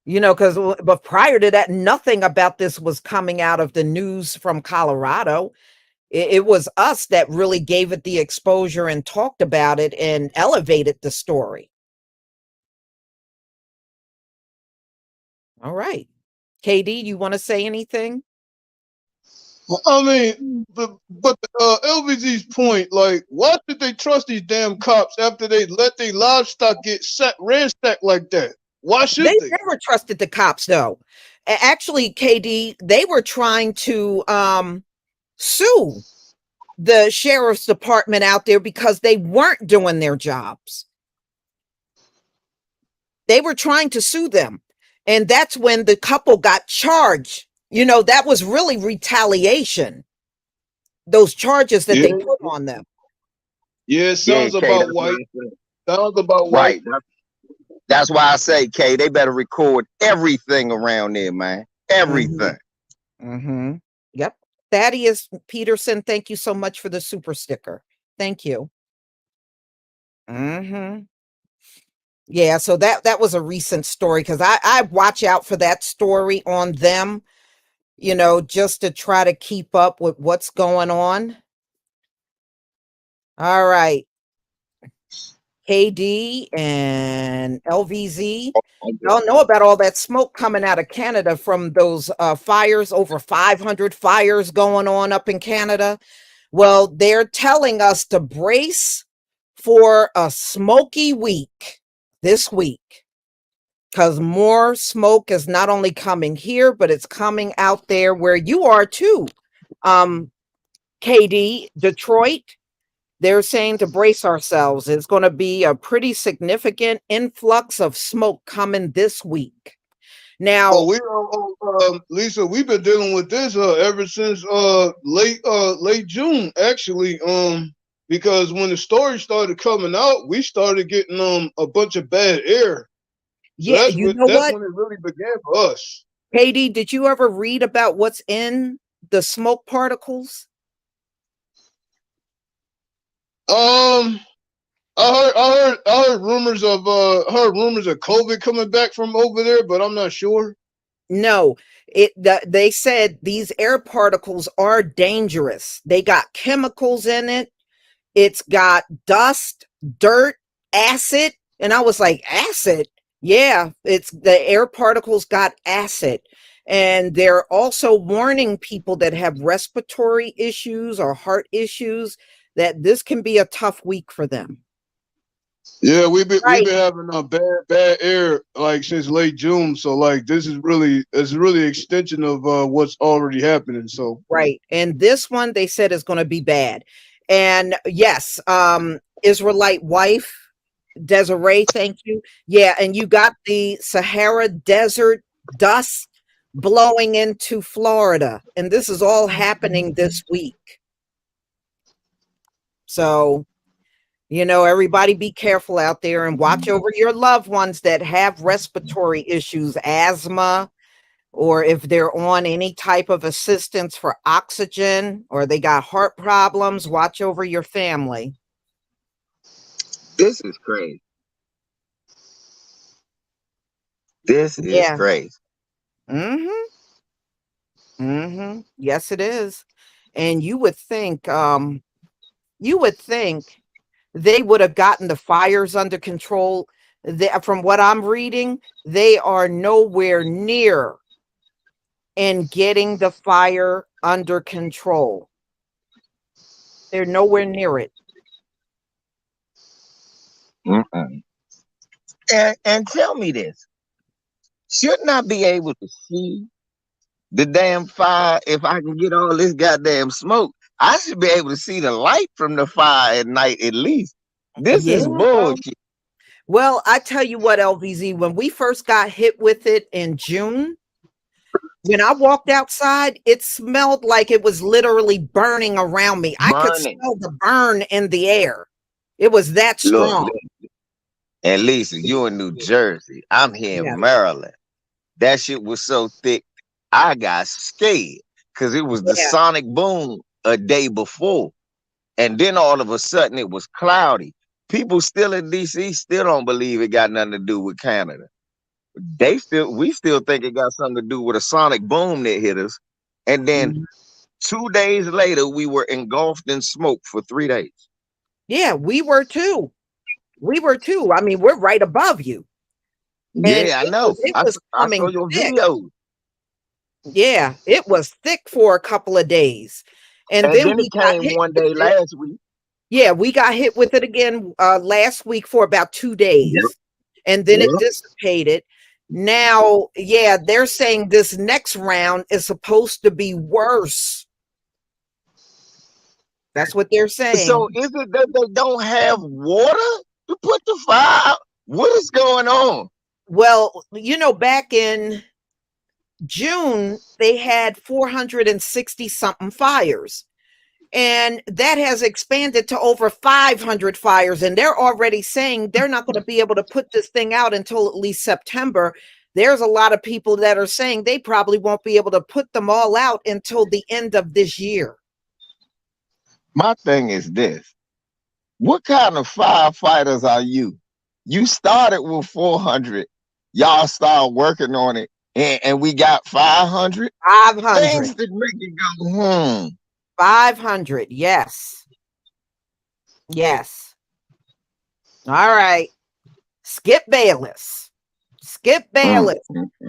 Because but prior to that, nothing about this was coming out of the news from Colorado. It was us that really gave it the exposure and talked about it and elevated the story. All right. KD, you want to say anything? I mean, but LVZ's point, like, why did they trust these damn cops after they let their livestock get ransacked like that? Why They should they? never trusted the cops, though. Actually, KD, they were trying to sue the sheriff's department out there because they weren't doing their jobs. They were trying to sue them. And that's when the couple got charged. That was really retaliation. Those charges that they Yeah, put on them. yeah. It Yeah, sounds Kay, about that's why white. I say. Sounds about white. Right. That's why I say, Kay, they better record everything around there, man. Everything. Mm-hmm. Yep. Thaddeus Peterson, thank you so much for the super sticker. Thank you. Mm-hmm. Yeah, so that was a recent story because I watch out for that story on them, just to try to keep up with what's going on. All right. KD and LVZ. Y'all know about all that smoke coming out of Canada from those fires, over 500 fires going on up in Canada. Well, they're telling us to brace for a smoky week this week because more smoke is not only coming here, but it's coming out there where you are too. KD, Detroit, they're saying to brace ourselves. It's going to be a pretty significant influx of smoke coming this week. Now, Lisa, we've been dealing with this ever since late June, actually. Because when the story started coming out, we started getting a bunch of bad air. So yeah, that's what? when it really began for us. KD, did you ever read about what's in the smoke particles? I heard rumors of COVID coming back from over there, but I'm not sure. No, they said these air particles are dangerous. They got chemicals in it. It's got dust, dirt, acid. And I was like, acid? Yeah, it's the air particles got acid. And they're also warning people that have respiratory issues or heart issues that this can be a tough week for them. Yeah, we've been Right. having a bad air like since late June. So like this is really extension of what's already happening. So Right. And this one they said is going to be bad. And yes, Israelite wife, Desiree, thank you. Yeah, and you got the Sahara Desert dust blowing into Florida. And this is all happening this week. So, you know, everybody be careful out there and watch over your loved ones that have respiratory issues, asthma, or if they're on any type of assistance for oxygen or they got heart problems, watch over your family. This is crazy. This is crazy. Yes, it is. And you would think they would have gotten the fires under control. From what I'm reading, they are nowhere near and getting the fire under control. They're nowhere near it. And tell me this. Shouldn't I be able to see the damn fire if I can get all this goddamn smoke? I should be able to see the light from the fire at night at least. This is bullshit. Well, I tell you what, LVZ, when we first got hit with it in June, when I walked outside, it smelled like it was literally burning around me. I could smell the burn in the air. It was that strong. Look, and Lisa, you in New Jersey. I'm here in Maryland. That shit was so thick, I got scared because it was the sonic boom a day before. And then all of a sudden it was cloudy. People still in DC still don't believe it got nothing to do with Canada. We still think it got something to do with a sonic boom that hit us. And then 2 days later, we were engulfed in smoke for 3 days. Yeah, we were too. I mean, we're right above you. Yeah, I know. I saw your video. Yeah, it was thick for a couple of days. And then it came one day last week. Yeah, we got hit with it again last week for about 2 days. And then it dissipated. Now, yeah, they're saying this next round is supposed to be worse. That's what they're saying. So is it that they don't have water to put the fire out? What is going on? Well, you know, back in June, they had 460 something fires. And that has expanded to over 500 fires. And they're already saying they're not going to be able to put this thing out until at least September. There's a lot of people that are saying they probably won't be able to put them all out until the end of this year. My thing is this. What kind of firefighters are you? You started with 400. Y'all start working on it. And we got 500? 500. Things that make it go, 500. Yes. Yes. All right. Skip Bayless.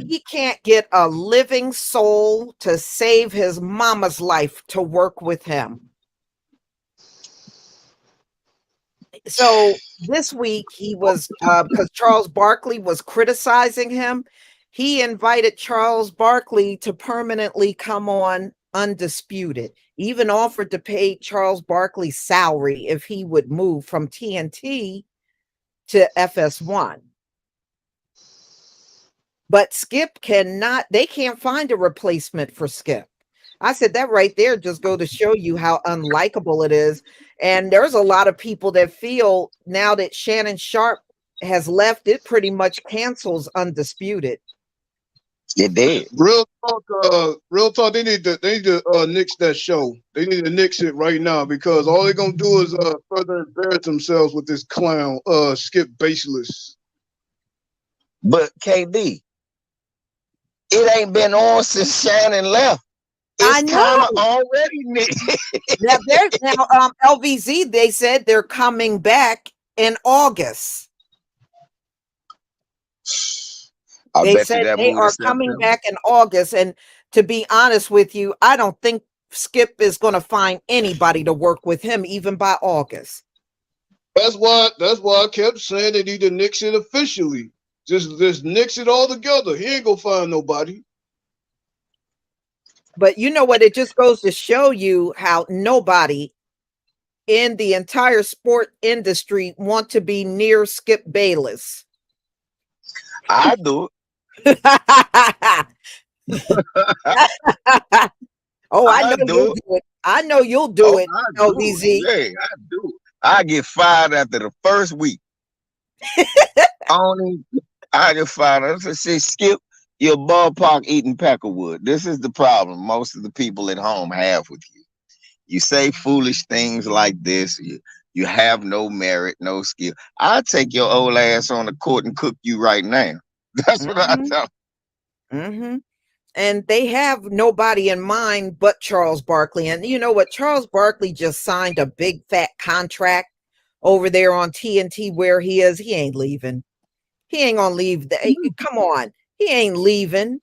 He can't get a living soul to save his mama's life to work with him. So this week he was, because Charles Barkley was criticizing him, he invited Charles Barkley to permanently come on Undisputed, even offered to pay Charles Barkley's salary if he would move from TNT to FS1. But Skip they can't find a replacement for Skip. I said that right there just go to show you how unlikable it is. And there's a lot of people that feel now that Shannon Sharp has left, it pretty much cancels Undisputed. It did. Real talk. They need to nix that show. They need to nix it right now because all they're gonna do is further embarrass themselves with this clown, Skip Bayless. But KD, it ain't been on since Shannon left. It's kind of already nixed. now LVZ, they said they're coming back in August. I They bet you said that they moved to are coming September. back in August. And to be honest with you, I don't think Skip is going to find anybody to work with him even by August. That's why I kept saying they need to nix it officially. Just nix it all together. He ain't gonna find nobody. But you know what? It just goes to show you how nobody in the entire sport industry want to be near Skip Bayless. I do Oh, I I know do you'll it. do it. I know you'll do Oh, it, I do it. LVZ. Yeah, I do it. I get fired after the first week. Only I get fired. I say, Skip, you're ballpark eating peckerwood. This is the problem most of the people at home have with you. You say foolish things like this. You have no merit, no skill. I'll take your old ass on the court and cook you right now. That's what I Mhm, tell. mhm. And they have nobody in mind but Charles Barkley. And you know what? Charles Barkley just signed a big fat contract over there on TNT where he is. He ain't leaving. He ain't gonna leave. Come on. He ain't leaving.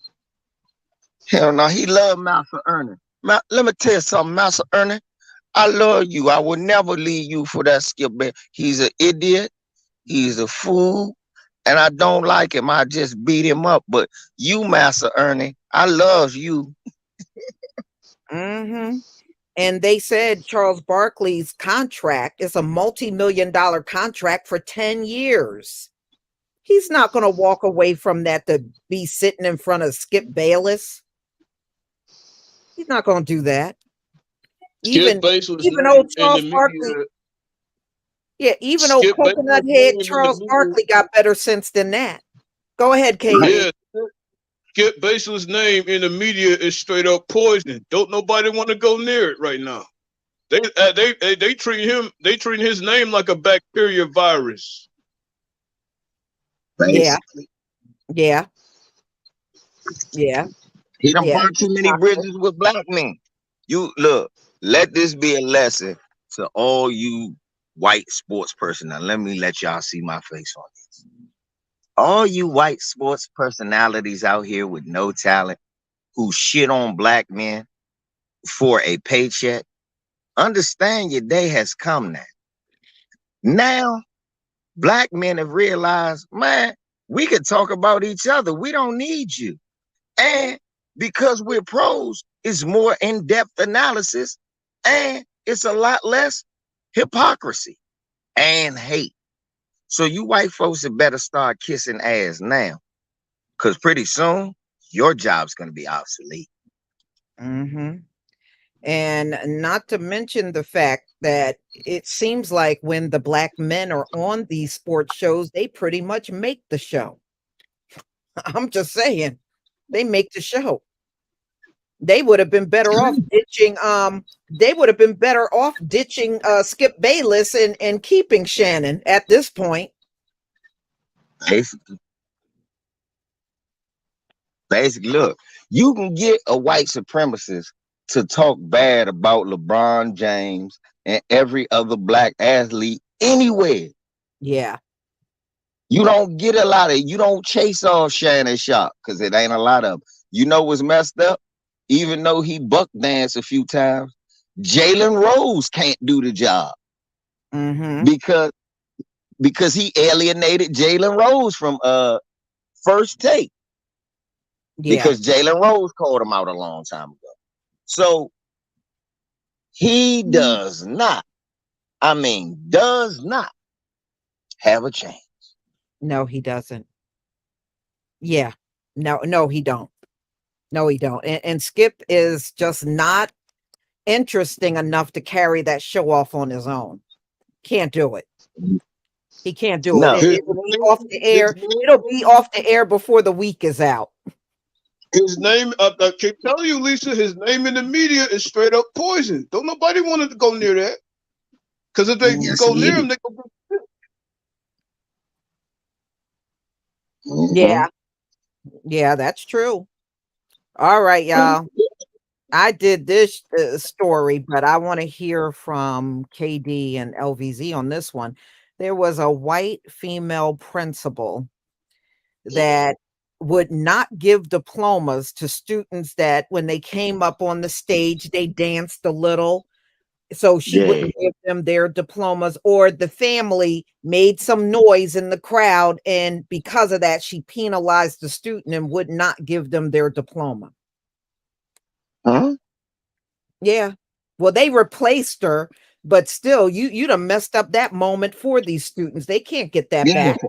Hell no, he loved Master Ernie. Let me tell you something, Master Ernie. I love you. I will never leave you for that Skip Bayless. He's an idiot. He's a fool. And I don't like him. I just beat him up. But you, Master Ernie, I love you. Hmm. And they said Charles Barkley's contract is a multi-million-dollar contract for 10 years. He's not going to walk away from that to be sitting in front of Skip Bayless. He's not going to do that. Skip Even Bayless' even name old in the Charles Barkley, media. yeah, even old Skip coconut Bayless' head name in the Charles media. Barkley got better sense than that. Go ahead, KD. Yeah, Skip Bayless' name in the media is straight up poison. Don't nobody want to go near it right now. They treat him. They treat his name like a bacteria virus. Yeah, Basically. yeah, yeah, He done yeah. burned too He's many toxic. bridges with black men. You look, let this be a lesson to all you white sports personnel. Let me let y'all see my face on this. All you white sports personalities out here with no talent who shit on black men for a paycheck, understand your day has come now. Now, black men have realized, man, we can talk about each other. We don't need you. And because we're pros, it's more in-depth analysis and it's a lot less hypocrisy and hate. So you white folks had better start kissing ass now. Because pretty soon, your job's going to be obsolete. Hmm. And not to mention the fact that it seems like when the black men are on these sports shows, they pretty much make the show. I'm just saying, they make the show. They would have been better off ditching. They would have been better off ditching Skip Bayless and keeping Shannon at this point. Basically, look, you can get a white supremacist to talk bad about LeBron James and every other black athlete anywhere. Yeah. You don't get a lot of, you don't chase off Shannon Sharp because it ain't a lot of. You know what's messed up? Even though he buck danced a few times, Jalen Rose can't do the job Mm-hmm. because he alienated Jalen Rose from First Take Yeah. because Jalen Rose called him out a long time ago. So he does not, does not have a chance. No, he doesn't. Yeah. No, he don't. No, he don't. And Skip is just not interesting enough to carry that show off on his own. Can't do it. He can't do it. No. It'll be off the air. It'll be off the air before the week is out. His name, I keep telling you, Lisa, his name in the media is straight up poison. Don't nobody want to go near that. Because if they Yes, go he near is. him, they go. Yeah. Yeah, that's true. All right, y'all. I did this story, but I want to hear from KD and LVZ on this one. There was a white female principal that would not give diplomas to students that when they came up on the stage, they danced a little. So she Yeah. wouldn't give them their diplomas, or the family made some noise in the crowd. And because of that, she penalized the student and would not give them their diploma. Huh? Yeah. Well, they replaced her, but still, you'd have messed up that moment for these students. They can't get that Yeah, back.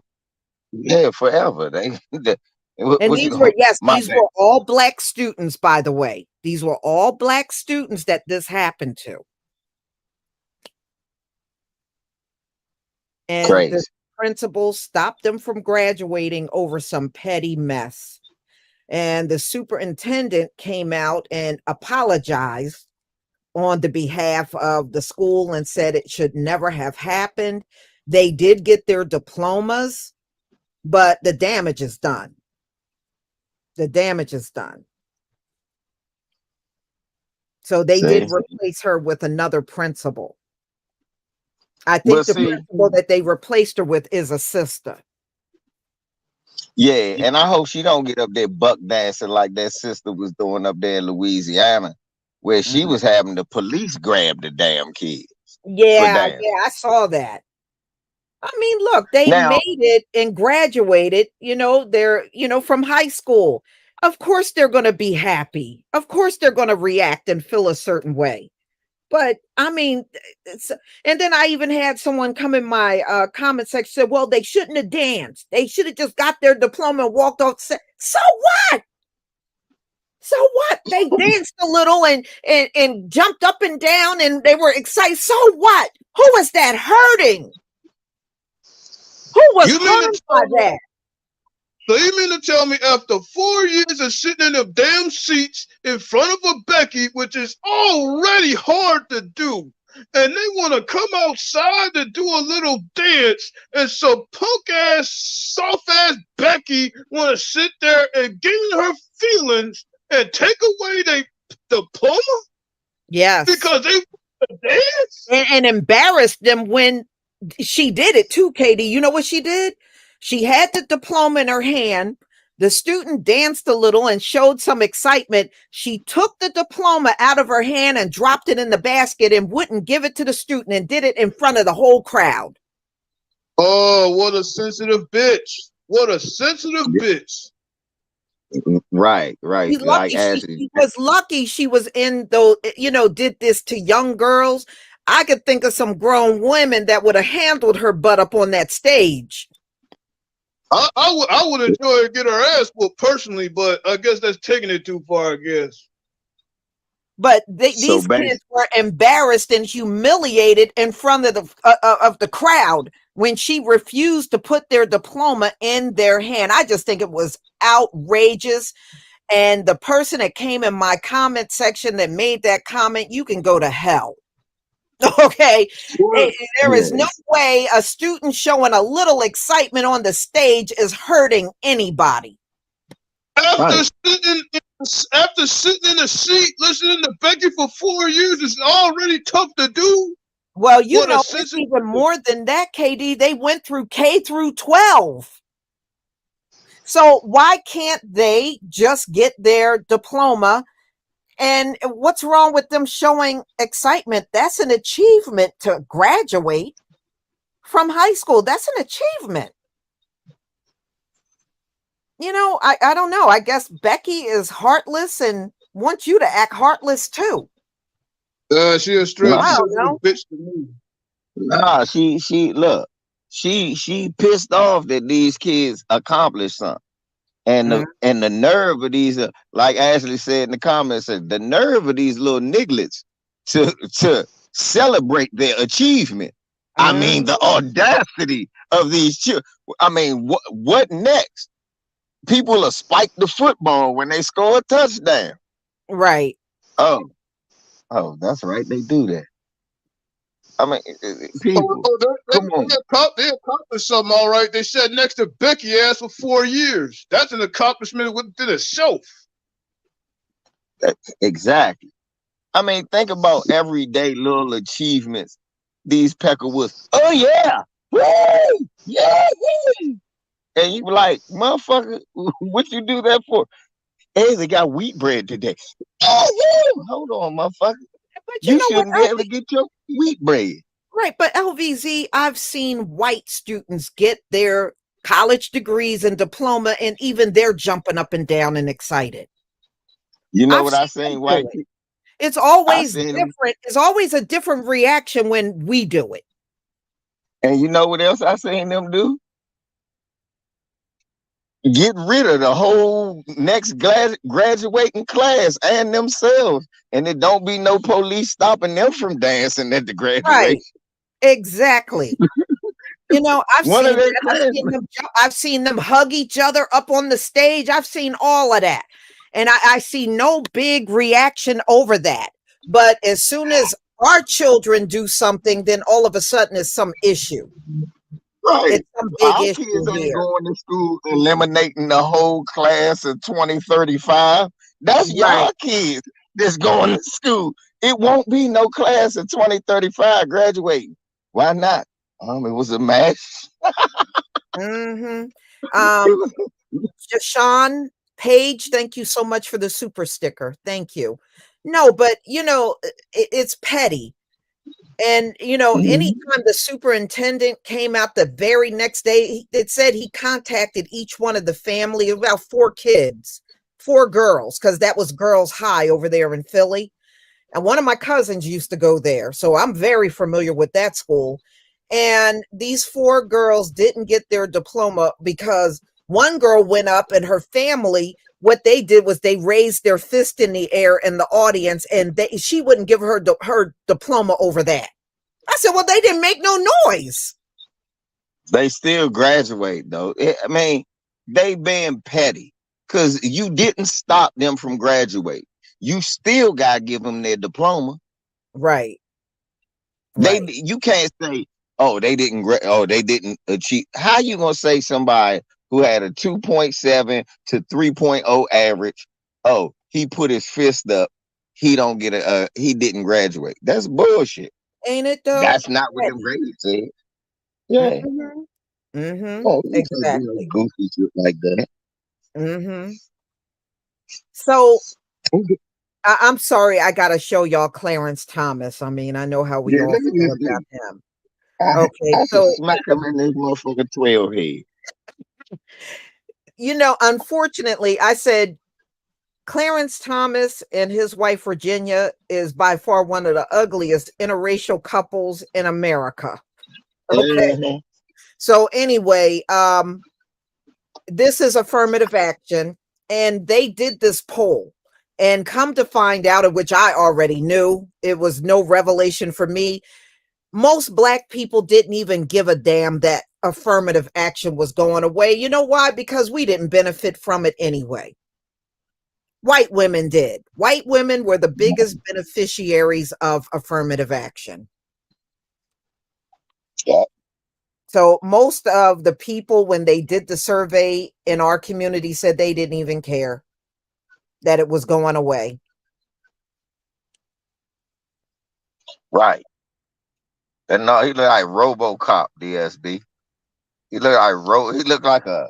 yeah, forever. And What you these were, gonna yes, my these bad. were all black students, by the way. These were all black students that this happened to. And the Crazy. principal stopped them from graduating over some petty mess. And the superintendent came out and apologized on the behalf of the school and said it should never have happened. They did get their diplomas, but the damage is done. The damage is done. So they did See? replace her with another principal. I But think the see, principal that they replaced her with is a sister. yeah, and I hope she don't get up there buck dancing like that sister was doing up there in Louisiana, where she was having the police grab the damn kids for Yeah, dancing. yeah, I saw that. I mean, look, they Now, made it and graduated, they're, from high school. Of course they're going to be happy. Of course they're going to react and feel a certain way. But I mean, and then I even had someone come in my comment section said, well, they shouldn't have danced. They should have just got their diploma and walked off. So what? So what? They danced a little and jumped up and down and they were excited. So what? Who was that hurting? Who was You mean harmed to by tell me? that? So you mean to tell me after 4 years of sitting in them damn seats in front of a Becky, which is already hard to do, and they want to come outside to do a little dance, and so punk ass, soft ass Becky want to sit there and get in her feelings and take away their diploma Yes. because they want to dance? And embarrassed them when she did it too, Katie. You know what she did? She had the diploma in her hand. The student danced a little and showed some excitement. She took the diploma out of her hand and dropped it in the basket and wouldn't give it to the student and did it in front of the whole crowd. Oh, what a sensitive bitch. What a sensitive bitch. right. She's Like lucky. as She was lucky she was in those, did this to young girls. I could think of some grown women that would have handled her butt up on that stage. I would enjoy to get her ass whooped personally, but I guess that's taking it too far, I guess. But these kids were embarrassed and humiliated in front of the crowd when she refused to put their diploma in their hand. I just think it was outrageous. And the person that came in my comment section that made that comment, you can go to hell. Okay. Sure. There is no way a student showing a little excitement on the stage is hurting anybody. After sitting in a seat listening to Becky for 4 years, it's already tough to do. Well, it's even more than that, KD. They went through K through 12. So why can't they just get their diploma? And what's wrong with them showing excitement? That's an achievement to graduate from high school. That's an achievement. I don't know. I guess Becky is heartless and wants you to act heartless too. She a straight bitch to me. Nah, she look, she pissed off that these kids accomplished something. And the nerve of these, like Ashley said in the comments, the nerve of these little nigglets to celebrate their achievement. I mean, the audacity of these children. I mean, what next? People will spike the football when they score a touchdown. Right. Oh, that's right. They do that. I mean, people, come on. They accomplished something, all right. They sat next to Becky ass for 4 years. That's an accomplishment within itself. Exactly. I mean, think about everyday little achievements. These Peckerwoods. Oh yeah, woo, yeah, woo. And you be like, motherfucker, what you do that for? Hey, they got wheat bread today. Oh, yeah. Hold on, motherfucker. But you You know what, shouldn't be able to get your wheat bread. right, but LVZ, I've seen white students get their college degrees and diploma, and even they're jumping up and down and excited. You know I've what I seen them seen, do white it. people? It's I always seen them. different. It's always a different reaction when we do it. And you know what else I seen them do? Get rid of the whole next graduating class and themselves. And it don't be no police stopping them from dancing at the graduation. Right. Exactly. You know, I've One seen of their that. classmates. I've seen them hug each other up on the stage. I've seen all of that. And I see no big reaction over that. But as soon as our children do something, then all of a sudden it's some issue. Right. It's some big Our issue kids ain't here. going to school eliminating the whole class of 2035. That's Right. y'all kids that's going to school. It won't be no class of 2035 graduating. Why not? It was a mass. Mm-hmm. Sean Page, thank you so much for the super sticker. Thank you. No, but you know, it's petty. And you know, anytime the superintendent came out the very next day, it said he contacted each one of the family, about 4 kids, 4 girls, because that was Girls High over there in Philly. And one of my cousins used to go there, so I'm very familiar with that school. And these 4 girls didn't get their diploma because one girl went up and her family, what they did was they raised their fist in the air in the audience, and she wouldn't give her her diploma over that. I said, well, they didn't make no noise. They still graduate though. I mean, they being petty because you didn't stop them from graduating. You still gotta give them their diploma. Right. They Right. you can't say, oh, they didn't they didn't achieve. How you gonna say somebody who had a 2.7 to 3.0 average, oh, he put his fist up, he don't get he didn't graduate. That's bullshit. Ain't it though? That's not what them Petty. grades said. Yeah. Mm-hmm. Mm-hmm. Oh, you can't do no Exactly. goofy shit like that. Mm-hmm. So I'm sorry, I gotta show y'all Clarence Thomas. I mean, I know how we Yeah, all let me feel see. about him. Okay, I should so smack him in this motherfucking 12 head. you know, unfortunately, I said Clarence Thomas and his wife Virginia is by far one of the ugliest interracial couples in America. Okay. Mhm. So anyway, this is affirmative action, and they did this poll. And come to find out, of which I already knew, it was no revelation for me. Most Black people didn't even give a damn that affirmative action was going away. You know why? Because we didn't benefit from it anyway. White women did. White women were the biggest beneficiaries of affirmative action. Yeah. So most of the people, when they did the survey in our community, said they didn't even care that it was going away. Right. And no, he looked like RoboCop, DSB. He looked like he looked like a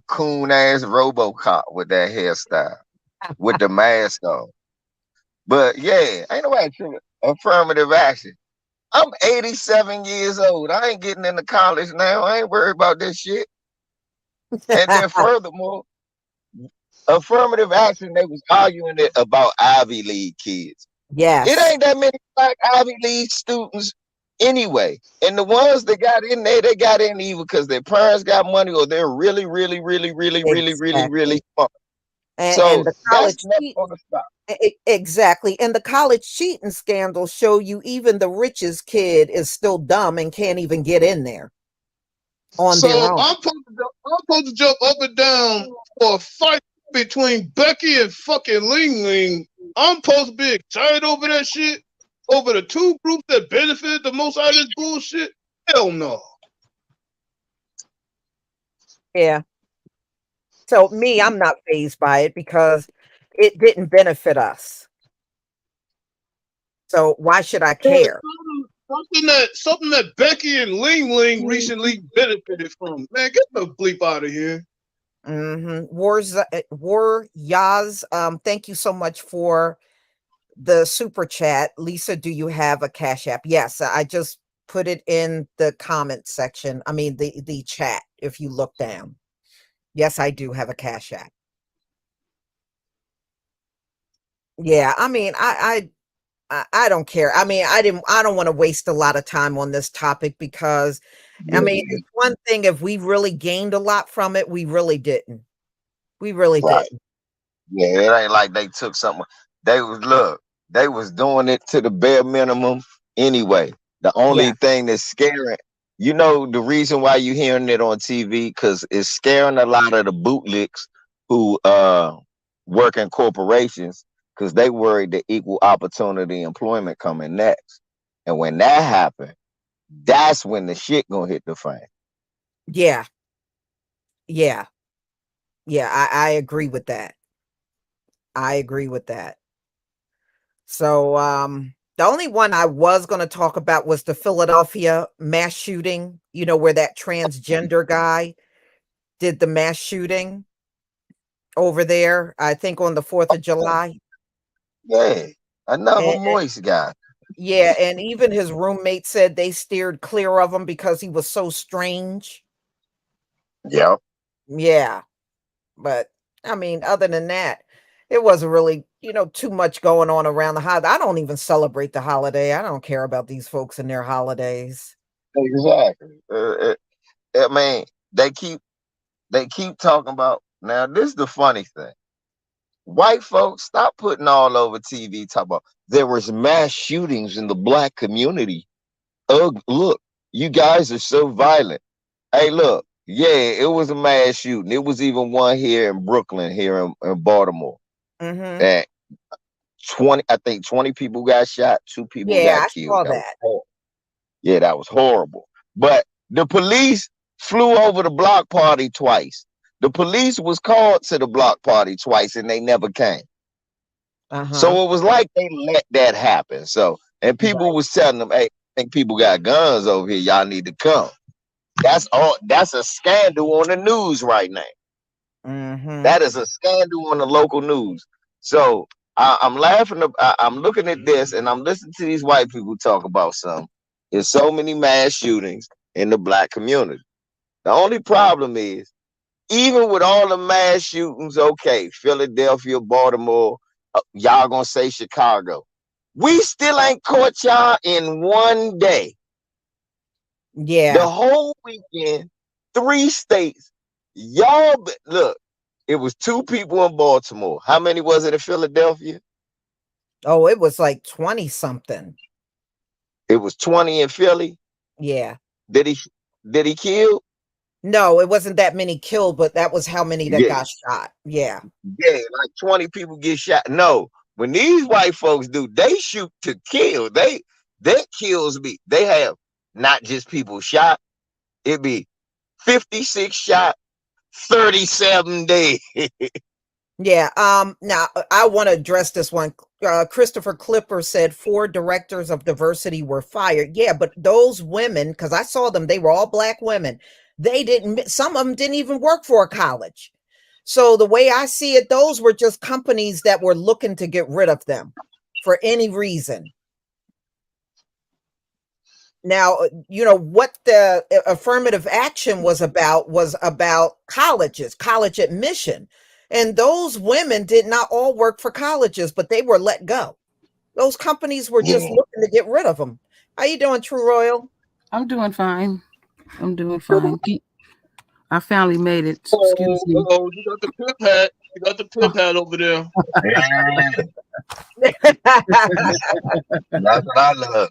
coon ass RoboCop with that hairstyle, with the mask on. But yeah, ain't nobody tripping. Affirmative action. I'm 87 years old. I ain't getting into college now. I ain't worried about this shit. And then furthermore, affirmative action, they was arguing it about Ivy League kids. It Yes. ain't that many Black Ivy League students anyway. And the ones that got in there, they got in either because their parents got money or they're really, really, really, really, really, really, really Exactly. smart. And So the that's college never cheat, gonna stop. exactly. And the college cheating scandals show you even the richest kid is still dumb and can't even get in there on So their own. I'm supposed to jump up and down for a fight between Becky and fucking Ling Ling. I'm supposed to be excited over that shit? Over the 2 groups that benefited the most out of this bullshit? Hell no. Yeah. So me, I'm not fazed by it because it didn't benefit us. So why should I care? something that Becky and Ling Ling recently benefited from. Man, get the bleep out of here. War Yaz, thank you so much for the super chat. Lisa, do you have a Cash App? Yes, I just put it in the comment section. I mean the chat, if you look down. Yes, I do have a Cash App. Yeah, I mean, I don't care. I mean, I don't want to waste a lot of time on this topic because I mean, it's one thing if we really gained a lot from it, we really didn't. We really Right. didn't. Yeah, it ain't like they took something. They was doing it to the bare minimum anyway. The only Yeah. thing that's scaring, the reason why you hearing it on TV, because it's scaring a lot of the bootlicks who work in corporations, because they worried the equal opportunity employment coming next. And when that happens, that's when the shit gonna hit the fan. Yeah. Yeah. Yeah, I agree with that. I agree with that. So, the only one I was going to talk about was the Philadelphia mass shooting, where that transgender guy did the mass shooting over there, I think on the 4th of July. Yeah, another And, moist guy. yeah, and even his roommate said they steered clear of him because he was so strange. Yep. Yeah. But I mean, other than that, it wasn't really, too much going on around the holiday. I don't even celebrate the holiday. I don't care about these folks and their holidays. Exactly. I mean, they keep talking about. Now, this is the funny thing. White folks, stop putting all over TV talk about there was mass shootings in the black community. Look, you guys are so violent. Hey, look, yeah, it was a mass shooting. It was even one here in Brooklyn, here in Baltimore. Mm-hmm. And 20 people got shot, 2 people Yeah, got I killed. saw That was that. horrible. Yeah, that was horrible. But the police flew over the block party twice. The police was called to the block party twice and they never came. Uh-huh. So it was like they let that happen. So, and people was telling them, hey, I think people got guns over here. Y'all need to come. That's all. That's a scandal on the news right now. Mm-hmm. That is a scandal on the local news. So I'm laughing. I'm looking at this and I'm listening to these white people talk about something. There's so many mass shootings in the black community. The only problem is, even with all the mass shootings, okay, Philadelphia, Baltimore, y'all gonna say Chicago. We still ain't caught y'all in one day. Yeah. The whole weekend, 3 states. Y'all, look, it was 2 people in Baltimore. How many was it in Philadelphia? Oh, it was like 20 something. It was 20 in Philly. Yeah. Did he kill? No, it wasn't that many killed, but that was how many that Yeah. got shot. Yeah. Yeah, like 20 people get shot. No, when these white folks do, they shoot to kill. That kills me. They have not just people shot. It be 56 shot, 37 dead. Yeah. Now I want to address this one. Christopher Clipper said 4 directors of diversity were fired. Yeah, but those women, because I saw them, they were all black women. Some of them didn't even work for a college. So the way I see it, those were just companies that were looking to get rid of them for any reason. Now, what the affirmative action was about colleges, college admission. And those women did not all work for colleges, but they were let go. Those companies were just looking to get rid of them. How you doing, True Royal? I'm doing fine. I finally made it. Excuse me. Oh, you got the pimp hat. You got the pimp hat over there. That's what I love.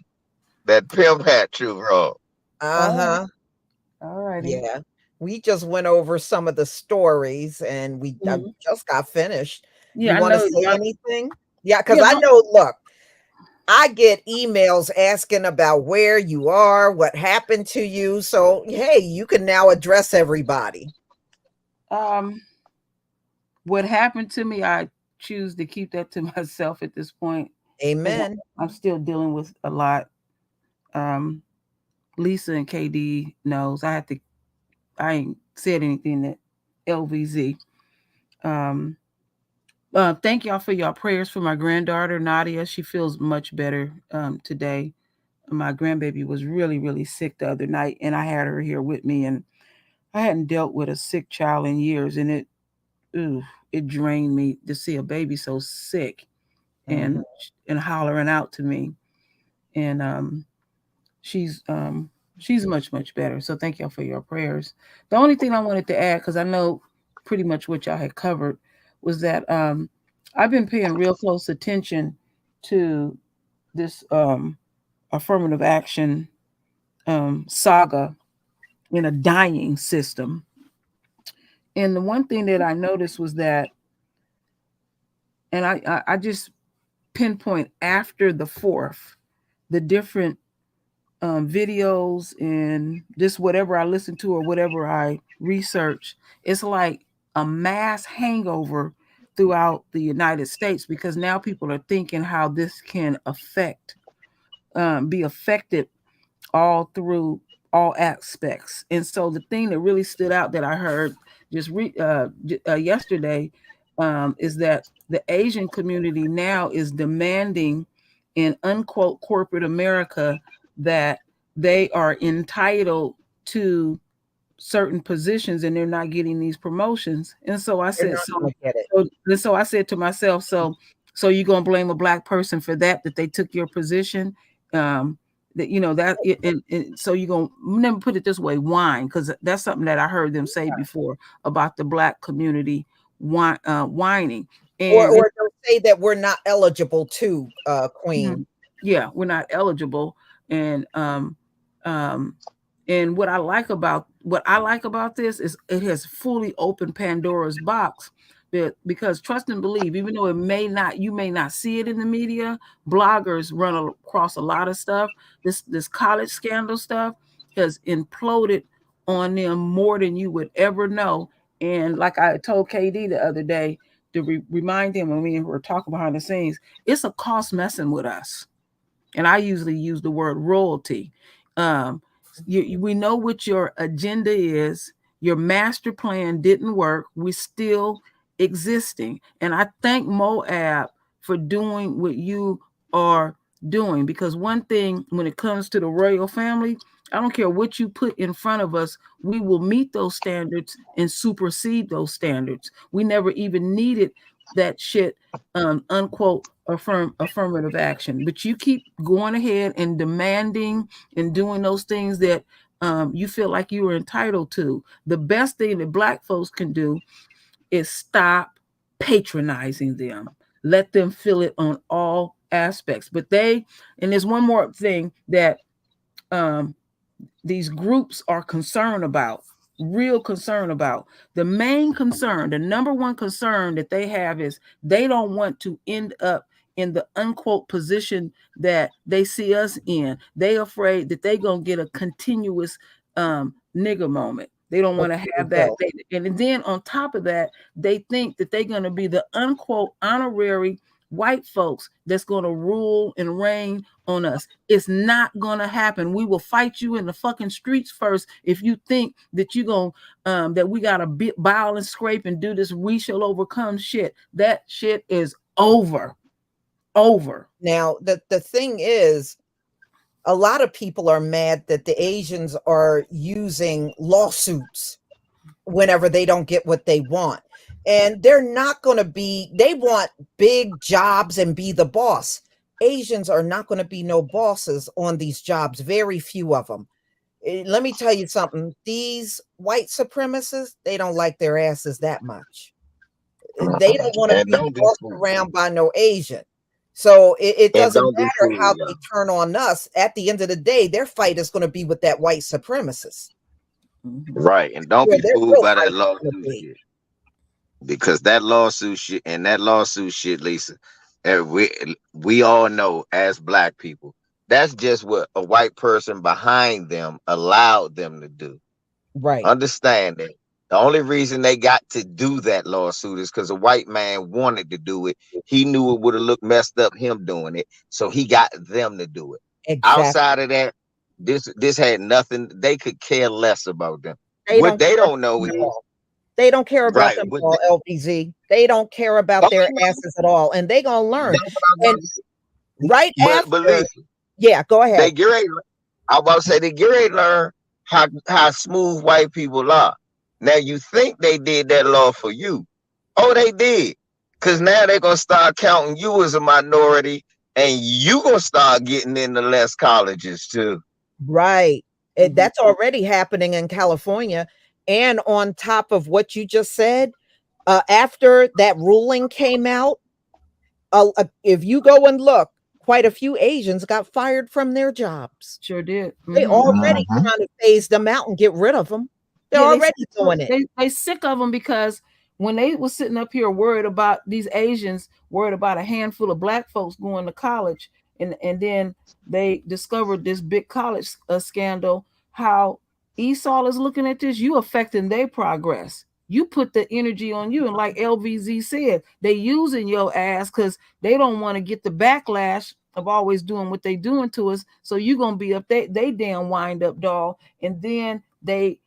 That pimp hat, True Royal. Uh-huh. All righty. Yeah. We just went over some of the stories and I just got finished. Yeah, You I want to know. say anything? Yeah, because Yeah, I know, look, I get emails asking about where you are, what happened to you. So, hey, you can now address everybody. What happened to me, I choose to keep that to myself at this point. Amen. I'm still dealing with a lot. Lisa and KD knows. I ain't said anything that LVZ. Thank y'all for your prayers for my granddaughter Nadia. She feels much better today. My grandbaby was really, really sick the other night, and I had her here with me, and I hadn't dealt with a sick child in years, and it drained me to see a baby so sick and hollering out to me. And she's much, much better. So thank y'all for your prayers. The only thing I wanted to add, because I know pretty much what y'all had covered, was that I've been paying real close attention to this affirmative action saga in a dying system. And the one thing that I noticed was that, and I just pinpoint after the 4th, the different videos and just whatever I listen to or whatever I research, it's like a mass hangover throughout the United States, because now people are thinking how this can be affected all through all aspects. And so the thing that really stood out that I heard just yesterday is that the Asian community now is demanding in unquote corporate America that they are entitled to certain positions and they're not getting these promotions. And so I said, so I said to myself, so you're gonna blame a black person for that they took your position? That and so you're gonna, never put it this way, whine, because that's something that I heard them say before about the black community whining. And or they'll say that we're not eligible to Queen. Yeah, we're not eligible. And and what I like about this is it has fully opened Pandora's box. Because trust and believe, even though you may not see it in the media, bloggers run across a lot of stuff. This college scandal stuff has imploded on them more than you would ever know. And like I told KD the other day, to remind him, when we were talking behind the scenes, it's a cost messing with us. And I usually use the word royalty. We know what your agenda is. Your master plan didn't work. We're still existing. And I thank Moab for doing what you are doing, because one thing when it comes to the royal family, I don't care what you put in front of us, we will meet those standards and supersede those standards. We never even needed that shit, unquote, affirmative action. But you keep going ahead and demanding and doing those things that you feel like you are entitled to. The best thing that black folks can do is stop patronizing them. Let them feel it on all aspects. But and there's one more thing that these groups are concerned about, real concern about. The main concern, the number one concern that they have is they don't want to end up in the unquote position that they see us in. They afraid that they're going to get a continuous nigger moment. They don't want to have that. And then on top of that, they think that they're going to be the unquote honorary white folks that's going to rule and reign on us. It's not going to happen. We will fight you in the fucking streets first if you think that you're going that we got to bow and scrape and do this we shall overcome shit. That shit is over. Now, the thing is, a lot of people are mad that the Asians are using lawsuits whenever they don't get what they want. And they're not going to they want big jobs and be the boss. Asians are not going to be no bosses on these jobs. Very few of them. Let me tell you something. These white supremacists, they don't like their asses that much. They don't want to be bossed around by no Asian. So it doesn't matter how they turn on us. At the end of the day, their fight is going to be with that white supremacist. Right. And don't be fooled by that lawsuit shit. Because that lawsuit shit, Lisa, we all know as black people, that's just what a white person behind them allowed them to do. Right. Understand that. The only reason they got to do that lawsuit is because a white man wanted to do it. He knew it would have looked messed up him doing it. So he got them to do it. Exactly. Outside of that, This had nothing. They could care less about them. They What don't they care don't about know them is at all. They don't care about right. them What at all, LBZ. They don't care about their asses at all, and they gonna learn. And right but after, Lisa, yeah, go they ahead. get ready. I about to say they get ready to learn how smooth white people are. Now you think they did that law for you? Oh, they did. Cause now they're gonna start counting you as a minority, and you gonna start getting into less colleges too. Right. Mhm. That's already happening in California. And on top of what you just said, after that ruling came out, if you go and look, quite a few Asians got fired from their jobs. Sure did. They Mhm. already Mhm. trying to phase them out and get rid of them. They're Yeah, already doing it. they sick of them because when they was sitting up here worried about these Asians, worried about a handful of black folks going to college, and then they discovered this big college scandal. How Esau is looking at this, you affecting their progress. You put the energy on you, and like LVZ said, they using your ass because they don't want to get the backlash of always doing what they doing to us. So you gonna be up they damn wind up doll, and then they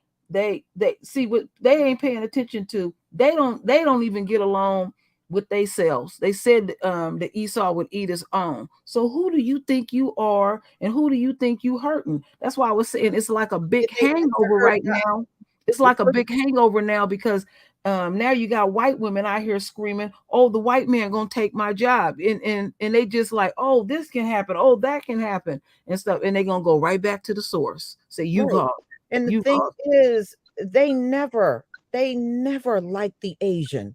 see what they ain't paying attention to. They don't even get along with themselves. They said that Esau would eat his own. So who do you think you are, and who do you think you hurting? That's why I was saying it's like a big They hangover hurt right us. now. It's like a big hangover now because now you got white women out here screaming, "Oh, the white man gonna take my job," and they just like, "Oh, this can happen. Oh, that can happen," and stuff, and they gonna go right back to the source. Say, "You Right. go, And the you thing go." is, they never liked the Asian.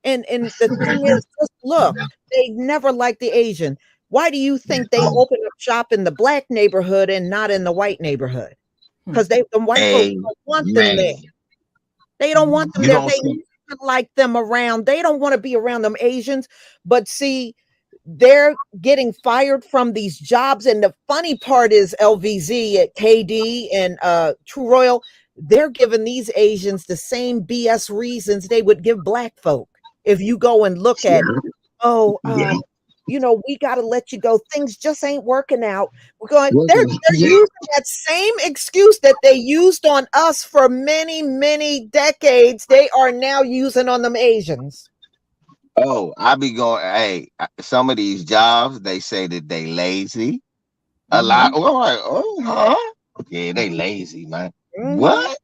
And the thing is, just look, they never liked the Asian. Why do you think they open up shop in the black neighborhood and not in the white neighborhood? Because the white folks Hey don't want them there. man, They don't want them you there. don't They see. never like them around. They don't want to be around them Asians. But see, they're getting fired from these jobs. And the funny part is LVZ at KD and True Royal, they're giving these Asians the same BS reasons they would give black folk. If you go and look at, oh, Yeah. we got to let you go. Things just ain't working out. We're going, Well, they're yeah. using that same excuse that they used on us for many, many decades. They are now using on them Asians. Oh, I be going. Hey, some of these jobs they say that they lazy. A lot. Mhm. Oh, oh, huh? Yeah, they lazy, man. Mhm. What?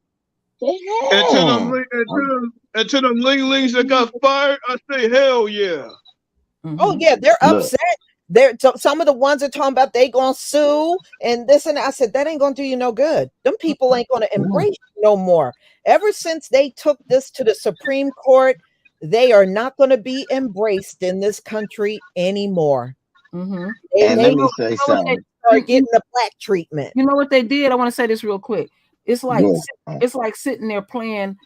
And to them, Damn. and to them linglings that got fired, I say hell yeah. Oh Mhm. yeah, they're Look. upset. Some of the ones are talking about they gonna sue and this and that. I said that ain't gonna do you no good. Them people ain't gonna embrace you no more. Ever since they took this to the Supreme Court, they are not gonna be embraced in this country anymore. Mhm. They And may let You me know, say you know what they something. start you getting the black treatment. you know what they did? I want to say this real quick. It's like Go. it's like sitting there playing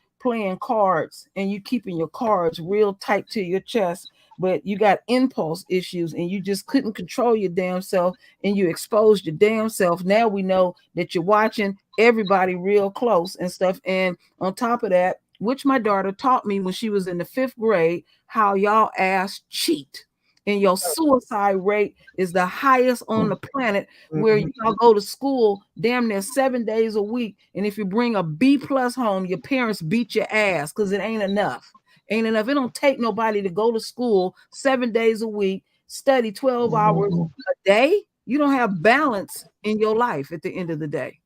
cards, and you keeping your cards real tight to your chest, but you got impulse issues and you just couldn't control your damn self, and you exposed your damn self. Now we know that you're watching everybody real close and stuff. And on top of that, which my daughter taught me when she was in the 5th grade, how y'all ass cheat. And your suicide rate is the highest on the planet, where Mhm. y'all go to school damn near 7 days a week. And if you bring a B+ home, your parents beat your ass because it ain't enough. Ain't enough. It don't take nobody to go to school 7 days a week, study 12 hours a day. You don't have balance in your life at the end of the day.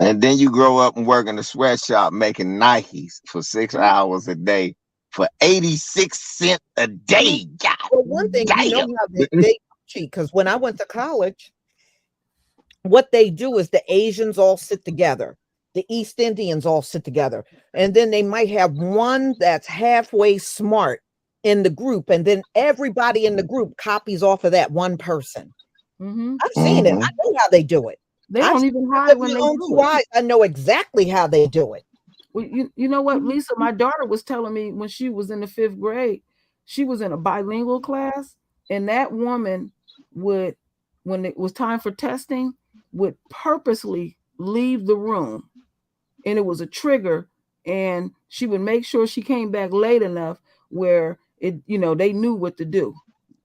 And then you grow up and work in a sweatshop making Nikes for 6 hours a day for 86 cents a day. God Well, one thing you know damn. how they cheat because when I went to college, what they do is the Asians all sit together, the East Indians all sit together, and then they might have one that's halfway smart in the group, and then everybody in the group copies off of that one person. Mhm. I've seen it. I know how they do it. They I've don't seen even it hide with when my they own do two it. eyes. I know exactly how they do it. Well, you know what, Lisa, my daughter was telling me when she was in the 5th grade, she was in a bilingual class, and that woman would, when it was time for testing, would purposely leave the room, and it was a trigger, and she would make sure she came back late enough where they knew what to do.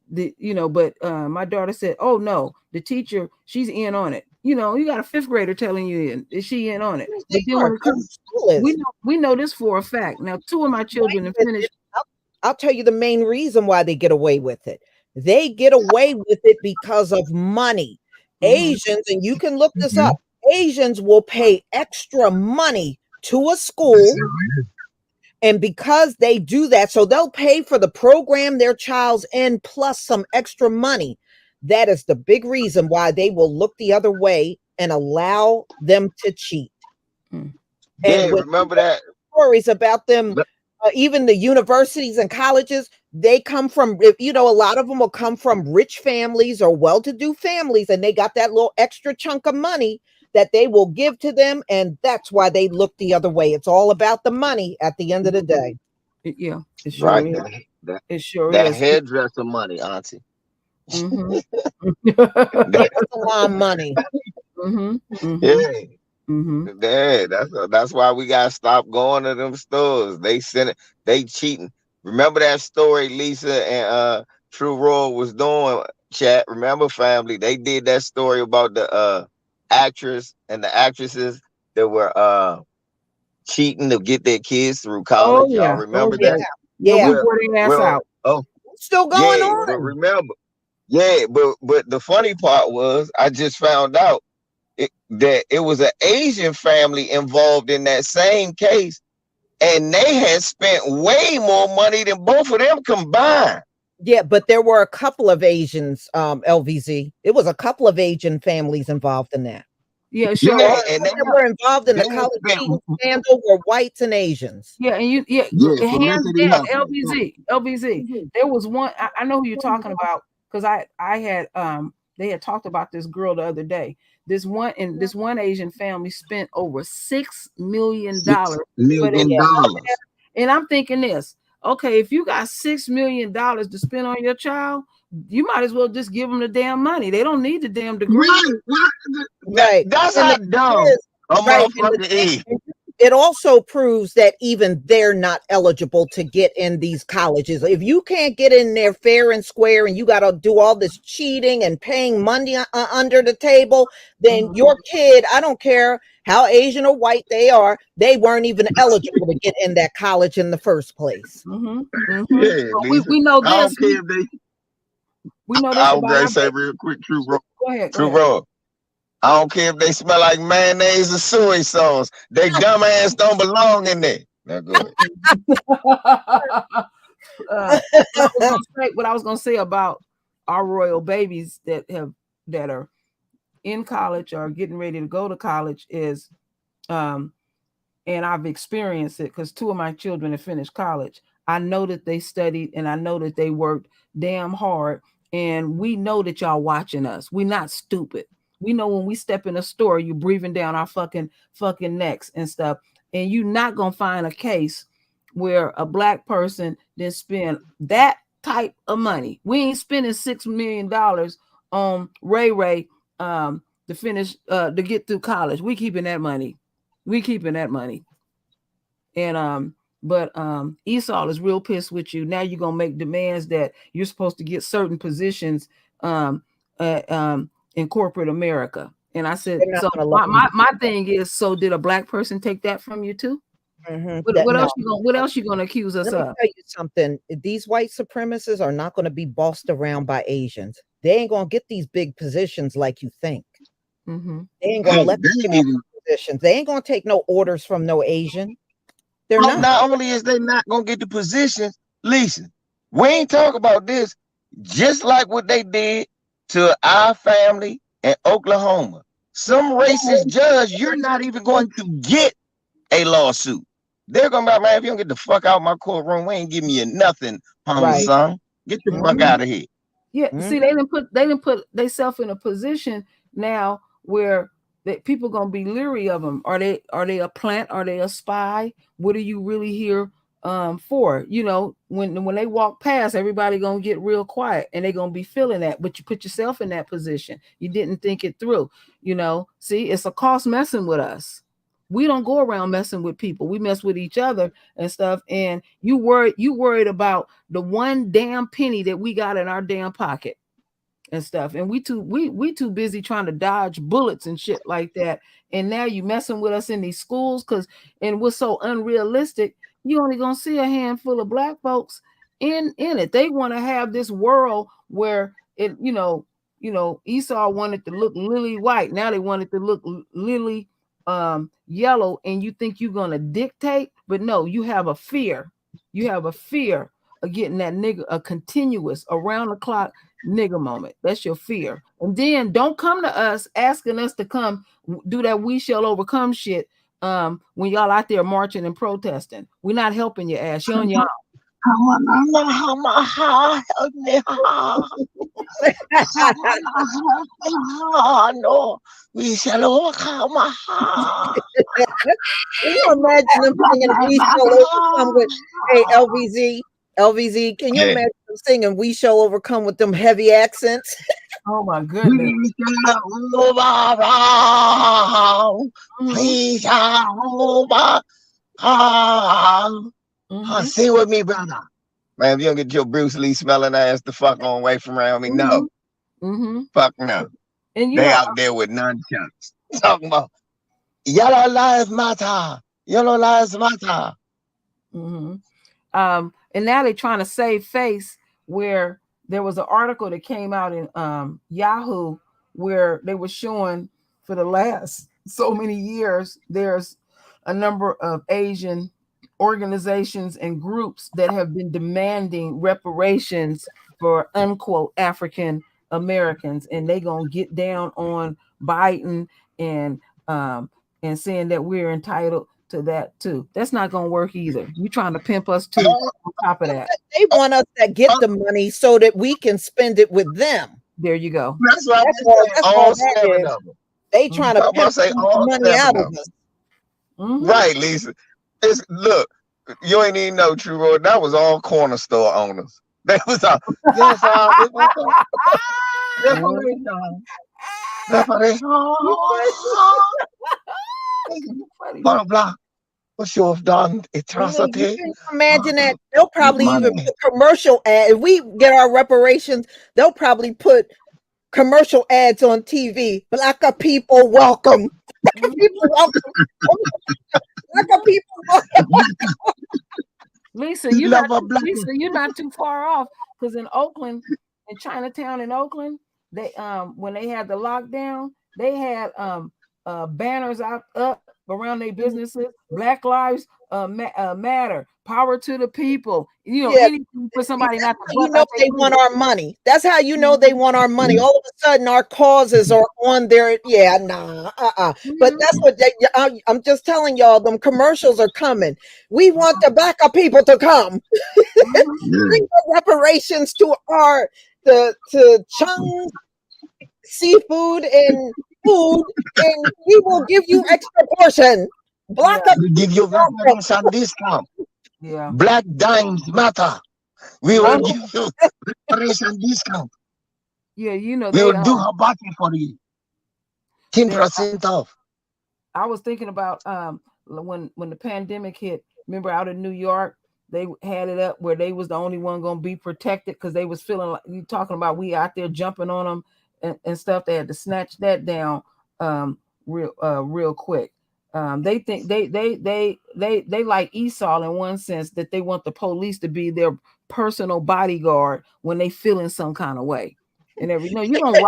But my daughter said, "Oh no, the teacher, she's in on it." You know, you got a 5th grader telling you is she in on it. Yes, But they then when are. it comes, School is. we know this for a fact. Now, 2 of my children have With finished. it. I'll tell you the main reason why they get away with it. They get away with it because of money. Asians, and you can look this up, Asians will pay extra money to a school. And because they do that, so they'll pay for the program their child's in plus some extra money. That is the big reason why they will look the other way and allow them to cheat. Mm. Yeah, And when remember that? stories about them, even the universities and colleges, they come from, you know, a lot of them will come from rich families or well-to-do families, and they got that little extra chunk of money that they will give to them, and that's why they look the other way. It's all about the money at the end of the day. Yeah, it sure Right. is. That, It sure that is. hairdresser money, auntie. Mhm. That, Salon money. Mhm. Mhm. yeah. Mhm. Yeah, that's why we gotta stop going to them stores. They send it, they cheating. Remember that story Lisa and True Roy was doing, chat? Remember, family? They did that story about the actress and the actresses that were cheating to get their kids through Oh college. Y'all yeah. Oh remember yeah. that? Yeah, Yeah. we Well, wore their ass out. oh Still going yeah, but on. remember, yeah, but the funny part was I just found out that it was an Asian family involved in that same case, and they had spent way more money than both of them combined. Yeah, but there were a couple of Asians, LVZ. It was a couple of Asian families involved in that. Yeah, Yeah, sure was. and That were involved in they the college spent cheating scandal were whites and Asians. Yeah, and you hands Felicity down, Huffman. LBZ. There was one I know who you're talking about because I had they had talked about this girl the other day. This one Asian family spent over $6 million $6 for their million. child. And I'm thinking this, okay, if you got $6 million to spend on your child, you might as well just give them the damn money. They don't need the damn degree. Right. That's And how the dumb thing is, a right, and the motherfucker thing is. is, it also proves that even they're not eligible to get in these colleges. If you can't get in there fair and square and you got to do all this cheating and paying money under the table, then your kid, I don't care how Asian or white they are, they weren't even eligible to get in that college in the first place. Yeah, But Lisa. we know I this. don't care if they. We know this I was about gonna our say baby. real quick, True Go ahead. Raw. I don't care if they smell like mayonnaise or soy sauce. They dumb ass don't belong in there. Now go ahead. What I was gonna say about our royal babies that are in college or getting ready to go to college is and I've experienced it because 2 of my children have finished college. I know that they studied and I know that they worked damn hard, and we know that y'all watching us. We're not stupid. We know when we step in a store, you're breathing down our fucking necks and stuff, and you're not gonna find a case where a black person didn't spend that type of money. We ain't spending $6 million on Ray to finish to get through college. We keeping that money. And but Esau is real pissed with you. Now you're gonna make demands that you're supposed to get certain positions in corporate America. And I said, so my thing is, so did a black person take that from you too? What else you gonna accuse us of? Let me tell you something. These white supremacists are not going to be bossed around by Asians. They ain't going to get these big positions like you think. They ain't going to let them have positions. They ain't going to take no orders from no Asian. They're not. Not only is they not gonna get the positions, Lisa, we ain't talk about this. Just like what they did to our family in Oklahoma. Some racist judge, you're not even going to get a lawsuit. They're gonna be like, man, if you don't get the fuck out of my courtroom, we ain't giving you nothing, son. Get the fuck out of here. Yeah, see, they didn't put themselves in a position now where that people gonna be leery of them. Are they a plant? Are they a spy? What are you really here for? You know, when they walk past, everybody gonna get real quiet and they gonna be feeling that. But you put yourself in that position. You didn't think it through. You know, see, it's a cost messing with us. We don't go around messing with people. We mess with each other and stuff. And you worried about the one damn penny that we got in our damn pocket. and stuff. And we too busy trying to dodge bullets and shit like that. And now you messing with us in these schools and we're so unrealistic. You only gonna see a handful of black folks in it. They want to have this world where it, Esau wanted to look lily white. Now they want it to look lily yellow, and you think you're gonna dictate, but no, you have a fear. You have a fear of getting that nigga a continuous around the clock nigga moment. That's your fear. And then don't come to us asking us to come do that we shall overcome shit when y'all out there marching and protesting. We're not helping your ass. You're on your no, we shall overcome. Can you imagine them singing "We Shall Overcome" with, hey, LVZ? Can you imagine them singing "We Shall Overcome" with them heavy accents? Oh my goodness! We shall overcome. Sing with me, brother. Man, if you don't get your Bruce Lee smelling ass the fuck on away from around me, no. Fuck no. And they out there with nunchucks talking about yellow lives matter. Yellow lives matter. And now they're trying to save face, where there was an article that came out in Yahoo where they were showing for the last so many years, there's a number of Asian organizations and groups that have been demanding reparations for unquote African Americans, and they gonna get down on Biden and saying that we're entitled to that too. That's not gonna work either. You trying to pimp us too on top of that. They want us to get the money so that we can spend it with them. There you go. That's what all seven of them. They trying to pimp money out of us. Right, Lisa. Look, you ain't even know, True Road. That was all corner store owners. That was all. What's your done atrocity? Imagine that. They'll probably even put commercial ads. If we get our reparations, they'll probably put commercial ads on TV. Black people welcome. Black people welcome. Black people welcome. Lisa, you're not too far off, because in Oakland, in Chinatown in Oakland, they when they had the lockdown, they had banners up around their businesses. Black Lives Matter, power to the people. Anything for somebody not to. They want our money. That's how you know they want our money. All of a sudden, our causes are on their But that's what I'm just telling y'all. Them commercials are coming. We want the black people to come. Bring reparations to to Chung's seafood and food, and we will give you extra portion. We give you reparation discount. Yeah. Black dimes matter. We will give you reparation discount. Yeah, we will do a party for you. 10% off. I was thinking about when the pandemic hit. Remember, out in New York, they had it up where they was the only one gonna be protected because they was feeling like you talking about we out there jumping on them and stuff. They had to snatch that down real quick. They think they like Esau in one sense, that they want the police to be their personal bodyguard when they feel in some kind of way. And you're gonna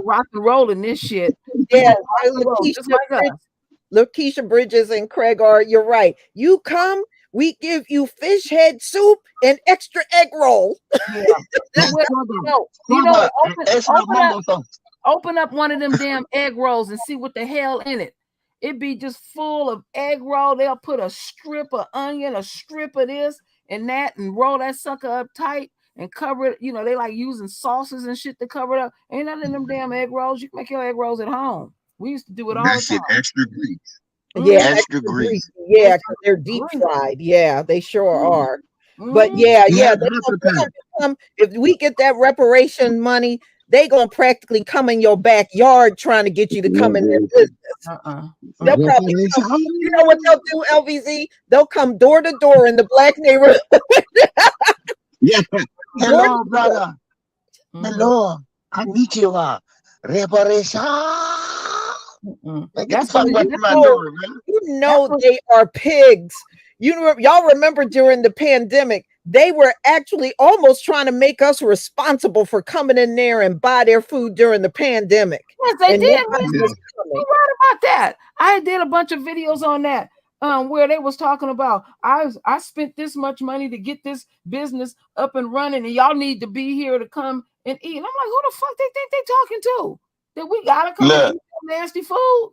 rock and roll in this shit. Yeah, Lakeisha Bridges and Craig are. You're right. You come, we give you fish head soup and extra egg roll. Yeah. Open up one of them damn egg rolls and see what the hell in it. It be just full of egg roll. They'll put a strip of onion, a strip of this and that, and roll that sucker up tight and cover it. They like using sauces and shit to cover it up. Ain't none of them damn egg rolls. You can make your egg rolls at home. We used to do it all the time. Shit extra grease. Yeah, extra grease. Yeah, because they're deep fried. Yeah, they sure are. But if we get that reparation money, they gonna practically come in your backyard trying to get you to come in their business. They'll probably you know what they'll do, LVZ? They'll come door to door in the black neighborhood. Hello, brother. Hello. Konnichiwa. Reparation. Mm-mm. Man, get the That's fuck what away it, from my know, door, man. you that's know what they are pigs. Y'all remember during the pandemic, they were actually almost trying to make us responsible for coming in there and buy their food during the pandemic. yes, they And did. nobody Yeah. was You coming. right about that. I did a bunch of videos on that. Where they was talking about I spent this much money to get this business up and running, and y'all need to be here to come and eat. And I'm like, who the fuck they think they talking to? That we gotta come and Look, eat that nasty food?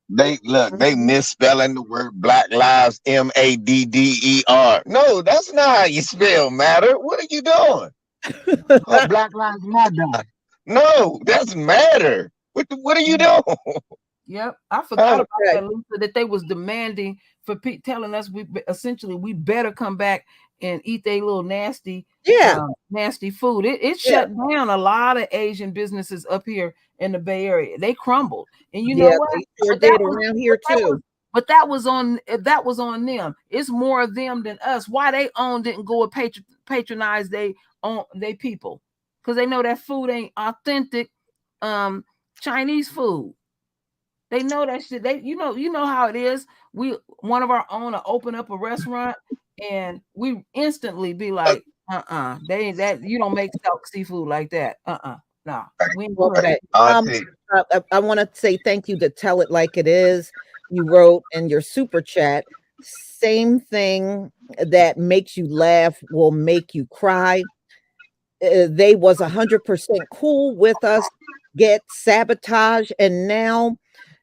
they Mhm. misspelling the word Black Lives Madder. No, that's not how you spell matter. What are you doing? Oh, Black Lives Matter. No, that's matter. What are you doing? Yep, I forgot Huh? about Okay. that, Lisa, that they was demanding for telling us essentially we better come back and eat their little Yeah, nasty food. It yeah, shut down a lot of Asian businesses up here in the Bay Area. They crumbled, and you know yeah, what? they sure But that did was around here but that was too. but that was on them. It's more of them than us. Why they didn't go and patronize they people, because they know that food ain't authentic Chinese food. They know that shit. You know how it is. One of our own will open up a restaurant, and we instantly be like, they ain't that. You don't make seafood like that. No, we ain't doing Okay. that. Auntie, I want to say thank you to Tell It Like It Is. You wrote in your super chat, same thing that makes you laugh will make you cry. They was 100% cool with us, get sabotage, and now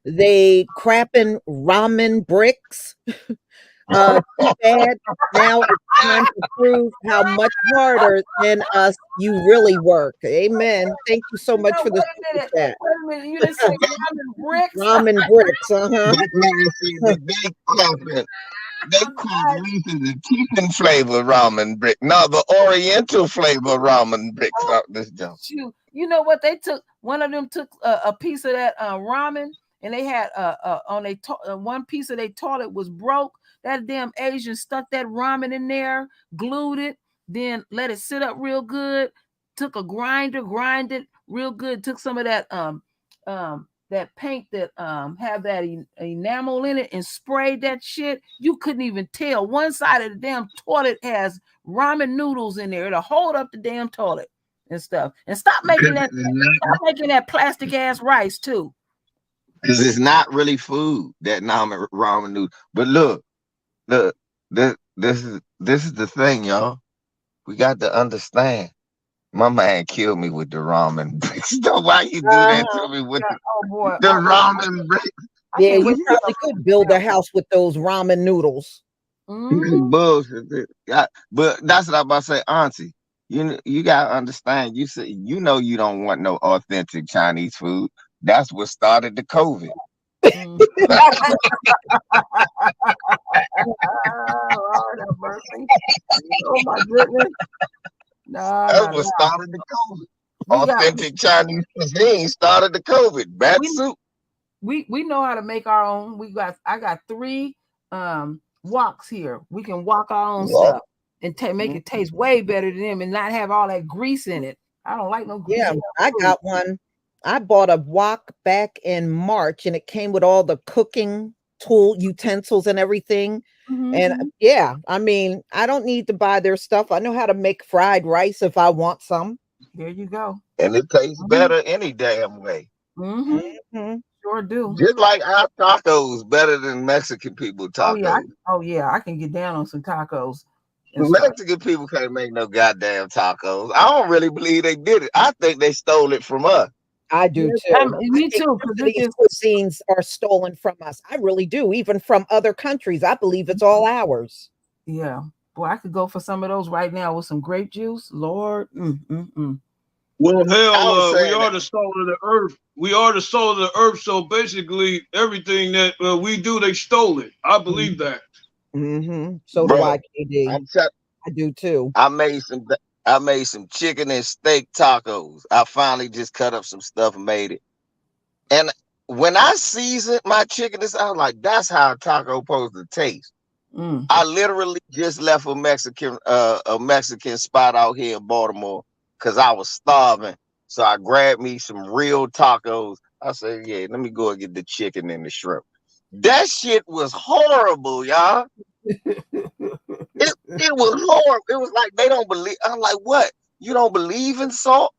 they crapping ramen bricks. Too bad. Now it's time to prove how much harder than us you really work. Amen. Thank you so much No, for the super chat. wait a minute. You didn't say ramen bricks. Ramen bricks, uh-huh. that man said that they called Lisa the chicken flavor ramen brick. No, the Oriental flavor ramen bricks out this jump. You know what they took? One of them took a piece of that ramen, and they had on one piece of their toilet was broke. That damn Asian stuck that ramen in there, glued it, then let it sit up real good. Took a grinder, grinded real good. Took some of that paint that have that enamel in it and sprayed that shit. You couldn't even tell. One side of the damn toilet has ramen noodles in there to hold up the damn toilet and stuff. And stop making that plastic ass rice too. Because it's not really food, that ramen noodle. But look, this is the thing, y'all. We got to understand. My man killed me with the ramen bricks. So why you do that Uh-huh. to me with Oh boy, the ramen bricks? I Yeah, can't wait you till probably could build a house with those ramen noodles. Bullshit. But that's what I'm about to say, Auntie. You gotta understand. You say you know you don't want no authentic Chinese food. That's what started the COVID. Mm. Lord have mercy. Oh my goodness. No, That's no, what no. started the COVID. We got Authentic Chinese cuisine started the COVID. Bad we soup. we know how to make our own. I got 3 woks here. We can wok our own What? stuff and make it taste way better than them and not have all that grease in it. I don't like no grease Yeah, in I food. got one. I bought a wok back in March and it came with all the cooking tool utensils and everything. And Mm-hmm. yeah, I mean, I don't need to buy their stuff. I know how to make fried rice if I want some. There you go. And it tastes Mm-hmm. better any damn way. Mm-hmm. Mhm. Sure do. Just like our tacos better than Mexican people Oh yeah. tacos. I can get down on some tacos and stuff. Mexican people can't make no goddamn tacos. I don't really believe they did it. I think they stole it from us. I do Yes, too. I me think too. most Because of it these just cuisines are stolen from us. I really do, even from other countries. I believe it's all ours. yeah. Boy, I could go for some of those right now with some grape juice. Lord. Well, I hell, was we saying that. are the salt of the earth. We are the salt of the earth. So basically, everything that we do, they stole it. I believe that. So do Bro, I, KD. I'm tell- I do too. I made some chicken and steak tacos. I finally just cut up some stuff and made it. And when I seasoned my chicken, I was like, that's how a taco supposed to taste. Mm. I literally just left a Mexican spot out here in Baltimore because I was starving. So I grabbed me some real tacos. I said, yeah, let me go and get the chicken and the shrimp. That shit was horrible, y'all. It was horrible. It was like they don't believe. I'm like, what? You don't believe in salt?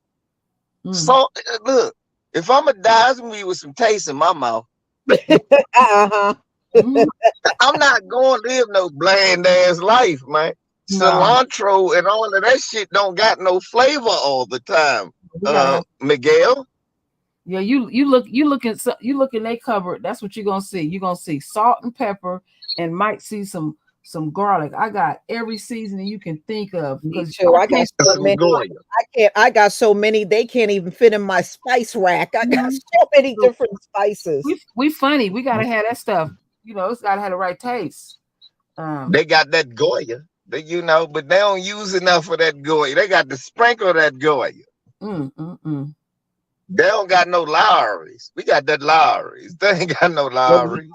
Salt. Look, if I'm gonna die, it's gonna be with some taste in my mouth. Uh-huh. I'm not going to live no bland ass life, man. No. Cilantro and all of that shit don't got no flavor all the time. Miguel. Yeah, you look in their cupboard. That's what you're gonna see. You're gonna see salt and pepper, and might see some garlic. I got every seasoning you can think of. Me too. I got so many. I got so many. They can't even fit in my spice rack. I got so many different spices. We funny. We gotta have that stuff. You know, it's gotta have the right taste. They got that Goya. But they don't use enough of that Goya. They got to sprinkle that Goya. They don't got no Lowry's. We got that Lowry's. They ain't got no Lowry's.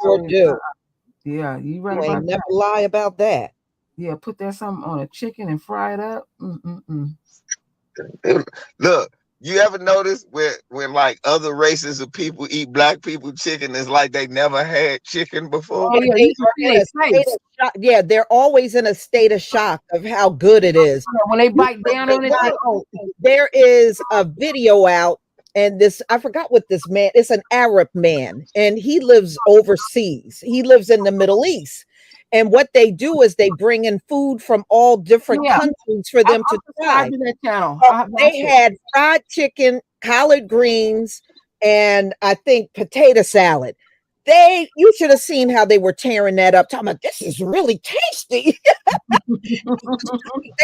Yeah, you right. You ain't never lie about that. Yeah, put that something on a chicken and fry it up. Look, you ever notice when like other races of people eat black people chicken, it's like they never had chicken before? Oh, yeah, they're always in a state of shock of how good it is. When they bite down on it. There is a video out, and I forgot what this man, it's an Arab man, and he lives overseas. He lives in the Middle East. And what they do is they bring in food from all different countries for them to try. They had fried chicken, collard greens, and I think potato salad. You should have seen how they were tearing that up. Talking about, this is really tasty. They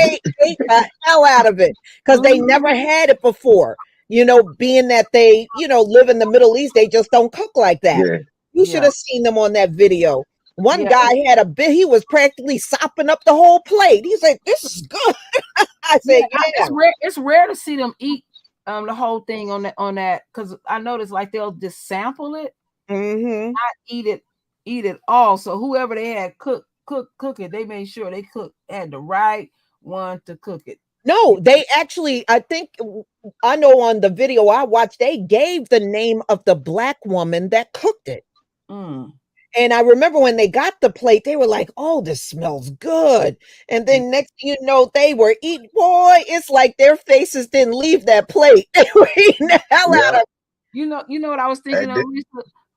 ate the hell out of it because they never had it before. Being that they, live in the Middle East, they just don't cook like that. Yeah. You should have seen them on that video. One guy had he was practically sopping up the whole plate. He's like, this is good. I said, It's rare to see them eat the whole thing on that because I noticed like they'll just sample it, not eat it all. So whoever they had cook it, they made sure they had the right one to cook it. No, they actually, I know on the video I watched, they gave the name of the black woman that cooked it. And I remember when they got the plate, they were like, oh, this smells good. And then next thing you know, they were eating. Boy, it's like their faces didn't leave that plate. They were eating the hell out of it. You know what I was thinking of?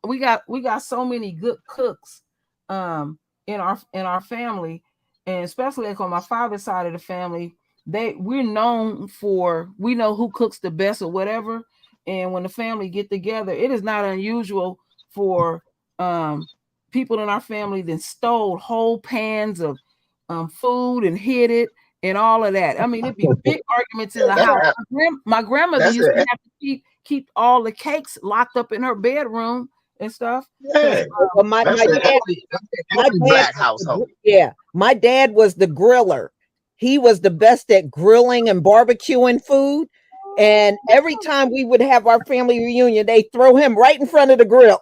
We got so many good cooks in our family, and especially like on my father's side of the family, we're known for, we know who cooks the best or whatever. And when the family get together, it is not unusual for people in our family that stole whole pans of food and hid it and all of that. I mean, it'd be big arguments in the house. My grandmother used to have to keep all the cakes locked up in her bedroom and stuff. My dad was the griller. He was the best at grilling and barbecuing food. And every time we would have our family reunion, they throw him right in front of the grill.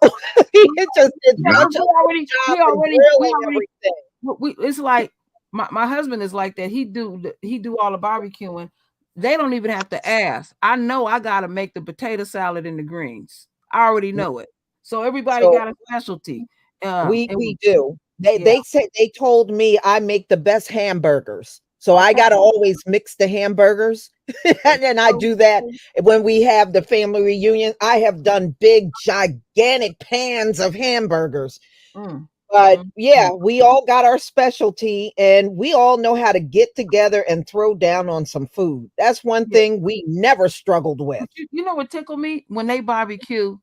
It's like my husband is like that. He do all the barbecuing. They don't even have to ask. I know I gotta make the potato salad and the greens. I already know it. So everybody got a specialty. We do. They said, they told me I make the best hamburgers. So I got to always mix the hamburgers. And I do that when we have the family reunion. I have done big, gigantic pans of hamburgers. But we all got our specialty, and we all know how to get together and throw down on some food. That's one thing we never struggled with. You know what tickled me? When they barbecue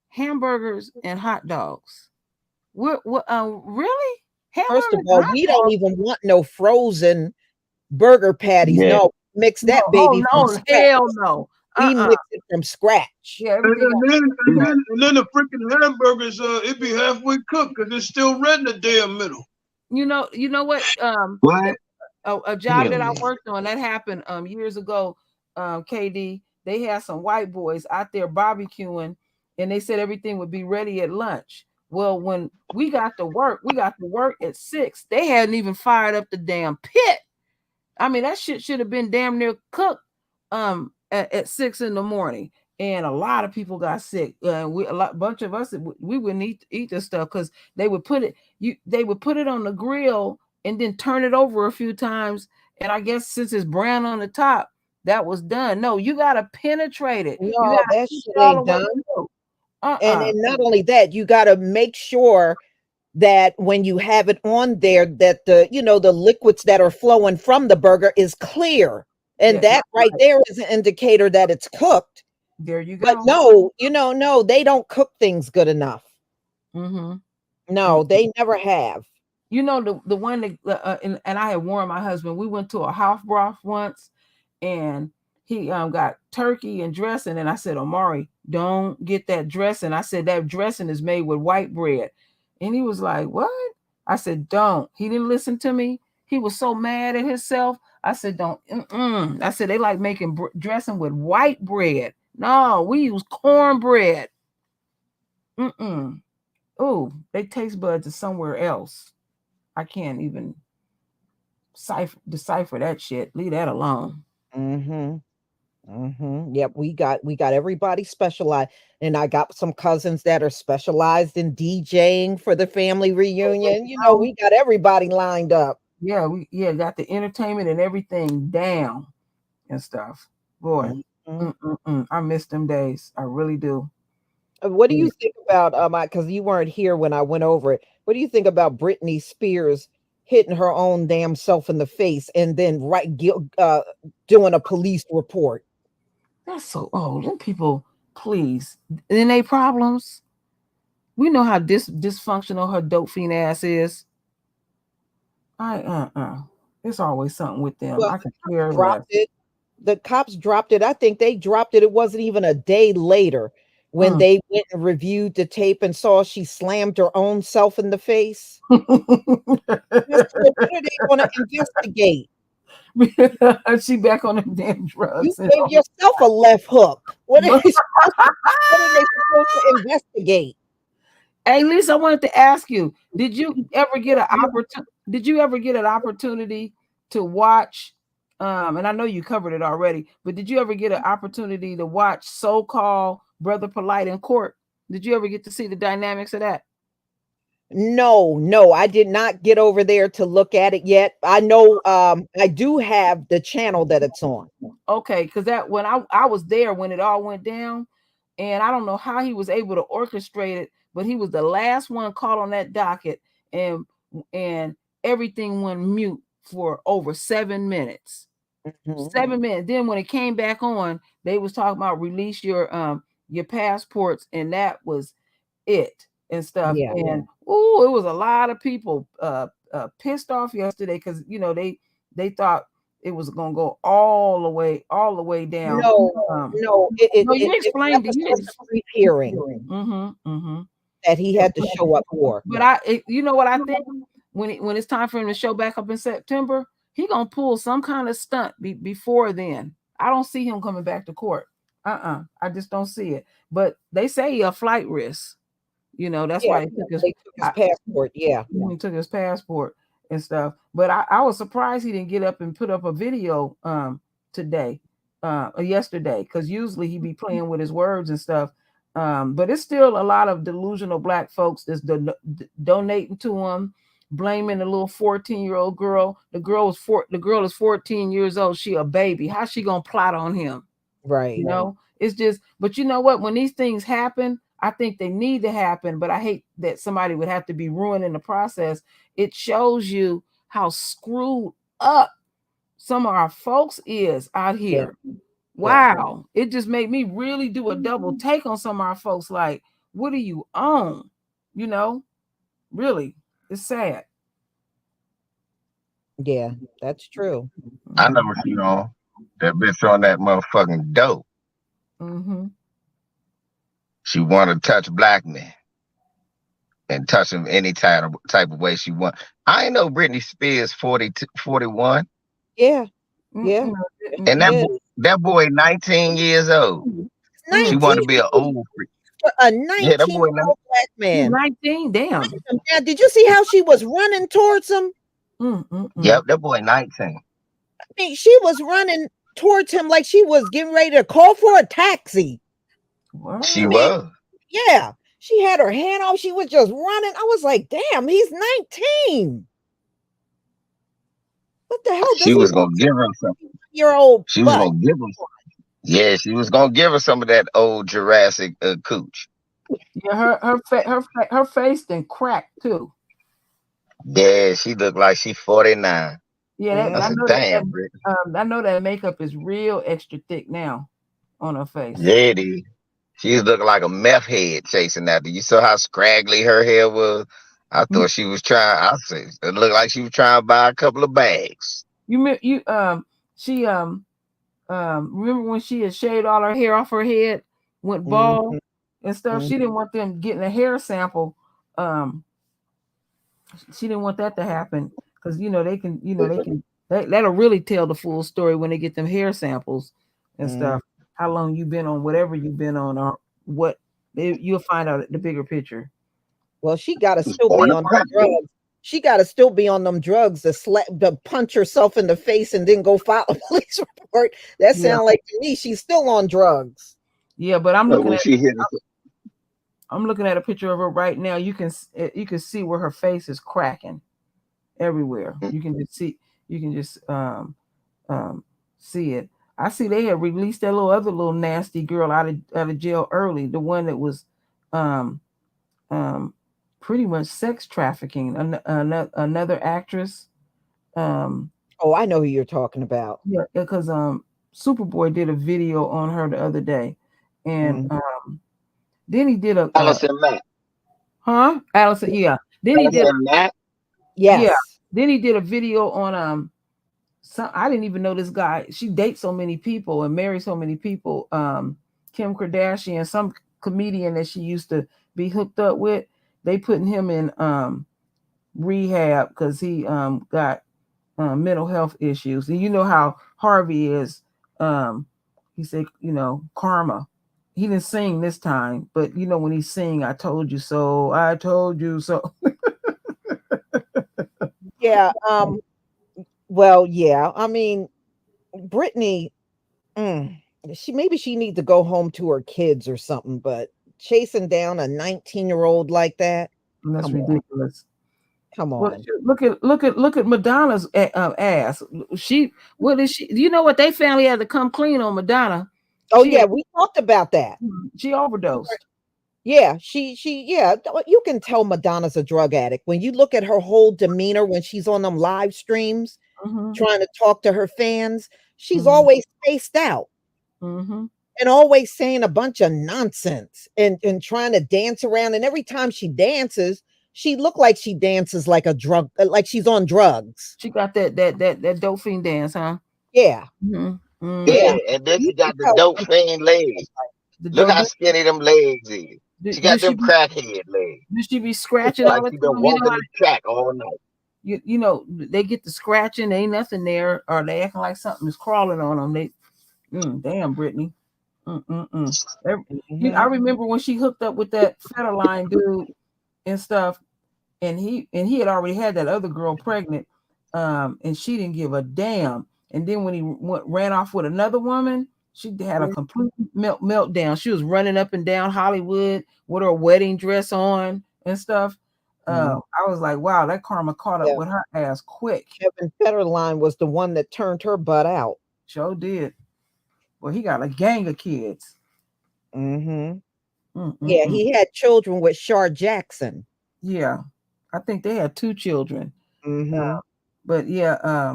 hamburgers and hot dogs. Really? First of all, we don't even want no frozen burger patties. No, mix that baby. Hell no. We mix it from scratch. And then the freaking hamburgers, it be halfway cooked because it's still red in the damn middle. You know what? What? A job that I worked on that happened years ago. KD, they had some white boys out there barbecuing, and they said everything would be ready at lunch. Well, when we got to work at 6. They hadn't even fired up the damn pit. I mean, that shit should have been damn near cooked at 6 a.m. And a lot of people got sick. Bunch of us, we wouldn't eat this stuff because they would put it on the grill and then turn it over a few times. And I guess since it's brown on the top, that was done. No, you gotta penetrate it. You No, gotta that eat shit it all the ain't way done. through. And not only that, you got to make sure that when you have it on there, that the liquids that are flowing from the burger is clear. And Yeah, that right there is an indicator that it's cooked. there you But go. no, they don't cook things good enough. Mm-hmm. No, they never have. You know the one that and I had warned my husband. We went to a half broth once, and he got turkey and dressing, and I said, Omari, don't get that dressing. I said that dressing is made with white bread, and he was like, what? I said, don't. He didn't listen to me. He was so mad at himself. I said, don't. I said they like making dressing with white bread. No, we use cornbread. Oh, they taste buds are somewhere else. I can't even decipher that shit. Leave that alone. Yep, we got everybody specialized, and I got some cousins that are specialized in DJing for the family reunion. We got everybody lined up. Yeah, we got the entertainment and everything down and stuff. Boy, I miss them days. I really do. What do you think about because you weren't here when I went over it? What do you think about Britney Spears hitting her own damn self in the face and then doing a police report? That's so them people, please. And they problems. We know how dysfunctional her dope fiend ass is. It's always something with them. Well, I can care less. The cops dropped it. I think they dropped it. It wasn't even a day later when they went and reviewed the tape and saw she slammed her own self in the face. What are they going to investigate? She back on them damn drugs. You gave yourself a left hook. What are they supposed to investigate? Hey, Lisa, I wanted to ask you: Did you ever get an opportunity to watch? And I know you covered it already, but did you ever get an opportunity to watch so-called Brother Polite in court? Did you ever get to see the dynamics of that? No, I did not get over there to look at it yet. I know I do have the channel that it's on. Okay, because that when I was there when it all went down, and I don't know how he was able to orchestrate it, but he was the last one caught on that docket, and everything went mute for over 7 minutes. 7 minutes. Then when it came back on, they was talking about release your passports, and that was it and stuff. Yeah. And it was a lot of people pissed off yesterday because they thought it was gonna go all the way down. No, you explained it. Hearing that he had to show up for. But you know what I think when it's time for him to show back up in September, he gonna pull some kind of stunt before then. I don't see him coming back to court. I just don't see it. But they say a flight risk. That's why they took his passport. Yeah, he took his passport and stuff. But I was surprised he didn't get up and put up a video today or yesterday, because usually he be playing with his words and stuff. But it's still a lot of delusional Black folks that's donating to him, blaming the little 14-year-old girl. The girl is 14 years old. She a baby. How's she gonna plot on him? Right. It's just. But you know what? When these things happen, I think they need to happen, but I hate that somebody would have to be ruined in the process. It shows you how screwed up some of our folks is out here. Yeah. Wow. Yeah. It just made me really do a double take on some of our folks. Like, what do you own? Really, it's sad. Yeah, that's true. I never seen that bitch on that motherfucking dope. She want to touch Black men and touch him any type of way she want. I ain't know Britney Spears 41. Yeah. And that boy 19 years old. 19? She want to be an old freak. A 19-year-old Black man. 19, damn. Now, did you see how she was running towards him? Yep, that boy 19. I mean, she was running towards him like she was getting ready to call for a taxi. What? She mean, was. Yeah, she had her hand off. She was just running. I was like, damn, he's 19. What the hell does She he was want gonna give her some. year-old She was butt? gonna give her. Yeah, she was gonna give her some of that old Jurassic cooch. Yeah, her face then cracked too. Yeah, she looked like she 49. Yeah, I Mhm. I said, know damn, Britt. I know that makeup is real extra thick now on her face. Yeah, it is. She's looking like a meth head chasing after. You saw how scraggly her hair was? I thought she was trying. I said, it looked like she was trying to buy a couple of bags. She remember when she had shaved all her hair off her head, went bald Mhm. and stuff. She Mhm. didn't want them getting a hair sample. She didn't want that to happen because that'll really tell the full story when they get them hair samples and stuff. How long you've been on whatever you've been on, or what you'll find out the bigger picture. Well, she got to She's still on be the on them crack. drugs. She got to still be on them drugs to punch herself in the face and then go file a police report. That Yeah. sounds like to me she's still on drugs. Yeah, but I'm So looking when at she hit us, I'm looking at a picture of her right now. You can see where her face is cracking everywhere. You can just see it. I see they had released that other little nasty girl out of jail early, the one that was pretty much sex trafficking another actress. Oh, I know who you're talking about. Yeah, because Superboy did a video on her the other day, and then he did a Allison Mack. Allison, yeah. Then he did Allison Mack. Yes. Yeah. Then he did a video on I didn't even know this guy. She dates so many people and marries so many people. Kim Kardashian, some comedian that she used to be hooked up with, they putting him in rehab because he got mental health issues. And you know how Harvey is. He said, karma. He didn't sing this time, but when he sing, I told you so. I told you so. Yeah. Well, yeah. I mean, Brittany, she needs to go home to her kids or something, but chasing down a 19-year-old like that. That's Come on. ridiculous. Come Well, on. look at Madonna's ass. What is she? Do you know what they family had to come clean on Madonna? Oh yeah, we talked about that. She overdosed. Yeah, yeah. You can tell Madonna's a drug addict when you look at her whole demeanor when she's on them live streams trying to talk to her fans. She's always spaced out and always saying a bunch of nonsense and trying to dance around. And every time she dances, she look like she dances like a drug, like she's on drugs. She got that dope fiend dance, huh? Yeah. Yeah, and then she got the dope fiend legs. Look how skinny them legs is. She got them crackhead legs. Did she be scratching like all the she been time? walking the track all night. They get the scratching, ain't nothing there, or they acting like something is crawling on them. They, damn, Brittany. I remember when she hooked up with that Federline dude and stuff, and he had already had that other girl pregnant, and she didn't give a damn. And then when he ran off with another woman, she had a complete meltdown. She was running up and down Hollywood with her wedding dress on and stuff. I was like, wow, that karma caught up with her ass quick. Kevin Federline was the one that turned her butt out. Sure did. Well, he got a gang of kids. Yeah, he had children with Shar Jackson. Yeah, I think they had 2 children. But yeah,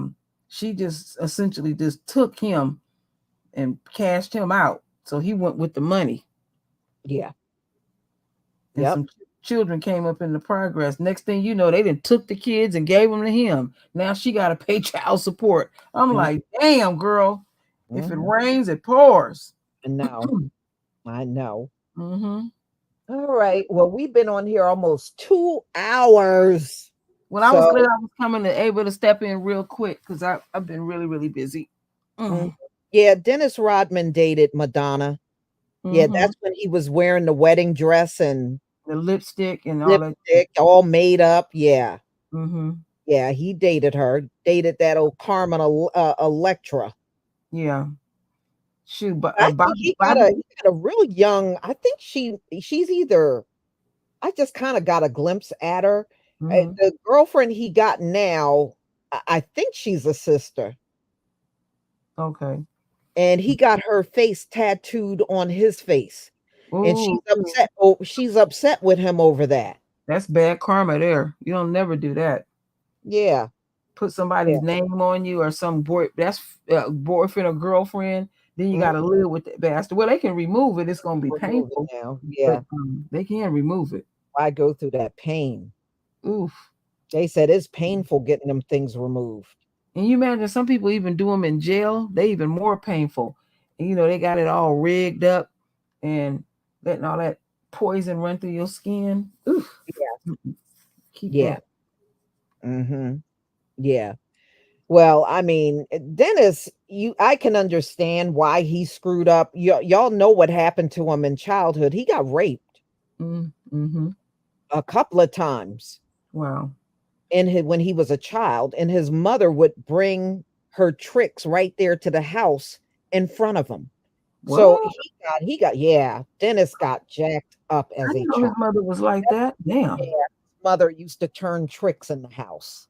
she just essentially just took him and cashed him out. So he went with the money. Yeah. And some children came up in the progress. Next thing you know, they done took the kids and gave them to him. Now she got to pay child support. I'm like, damn, girl. If it rains, it pours. I know. All right. Well, we've been on here almost 2 hours. Well, I was glad I was coming and able to step in real quick because I've been really, really busy. Yeah, Dennis Rodman dated Madonna. Yeah, that's when he was wearing the wedding dress and the lipstick and all made up. Yeah. Yeah, he dated her. Dated that old Carmen Electra. Yeah. Shoot, but I think he got a real young. I think she's either. I just kind of got a glimpse at her. Mhm. The girlfriend he got now, I think she's a sister, Okay. and he got her face tattooed on his face, and Ooh, she's upset. Oh, she's upset with him over that. that's bad karma there. You don't never do that. Yeah, Put yeah. somebody's name on you or some boy that's boyfriend or girlfriend, then you Mhm. got to live with that bastard. Well, they can remove it. It's going to be Remove it painful, now. but Yeah, they can remove it. I go through that pain. Oof. They said it's painful getting them things removed. And you imagine some people even do them in jail. They even more painful. And, you know, they got it all rigged up and letting all that poison run through your skin. Oof. Yeah, Keep yeah. that. Mm-hmm. Yeah. Well, I mean, Dennis, I can understand why he screwed up. Y'all know what happened to him in childhood. He got raped Mm-hmm. a couple of times Wow. when he was a child, and his mother would bring her tricks right there to the house in front of him. So What? yeah, Dennis got jacked up I as a didn't know his child. mother was like that. Yeah, Damn. his mother used to turn tricks in the house.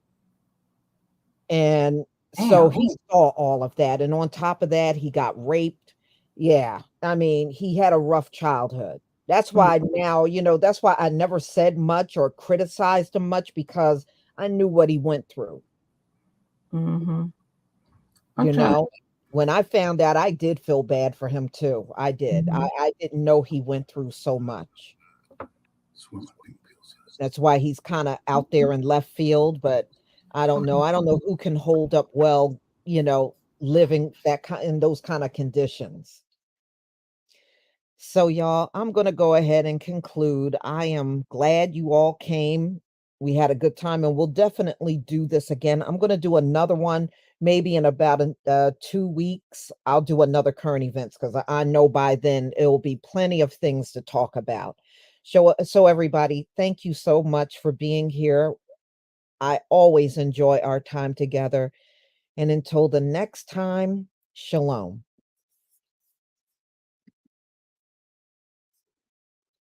And so Damn. he saw all of that, and on top of that, he got raped. Yeah, I mean, he had a rough childhood. That's Mm, why now, that's why I never said much or criticized him much, because I knew what he went through. Mm-hmm. I'm You trying to. know, when I found out, I did feel bad for him too. I did. Mhm. I didn't know he went through so much. That's why he's kind of out there in left field, but I don't know. I don't know who can hold up well, living in those kind of conditions. So y'all, I'm going to go ahead and conclude. I am glad you all came. We had a good time, and we'll definitely do this again. I'm going to do another one maybe in about 2 weeks. I'll do another current events, because I know by then it will be plenty of things to talk about. So everybody, thank you so much for being here. I always enjoy our time together. And until the next time, shalom.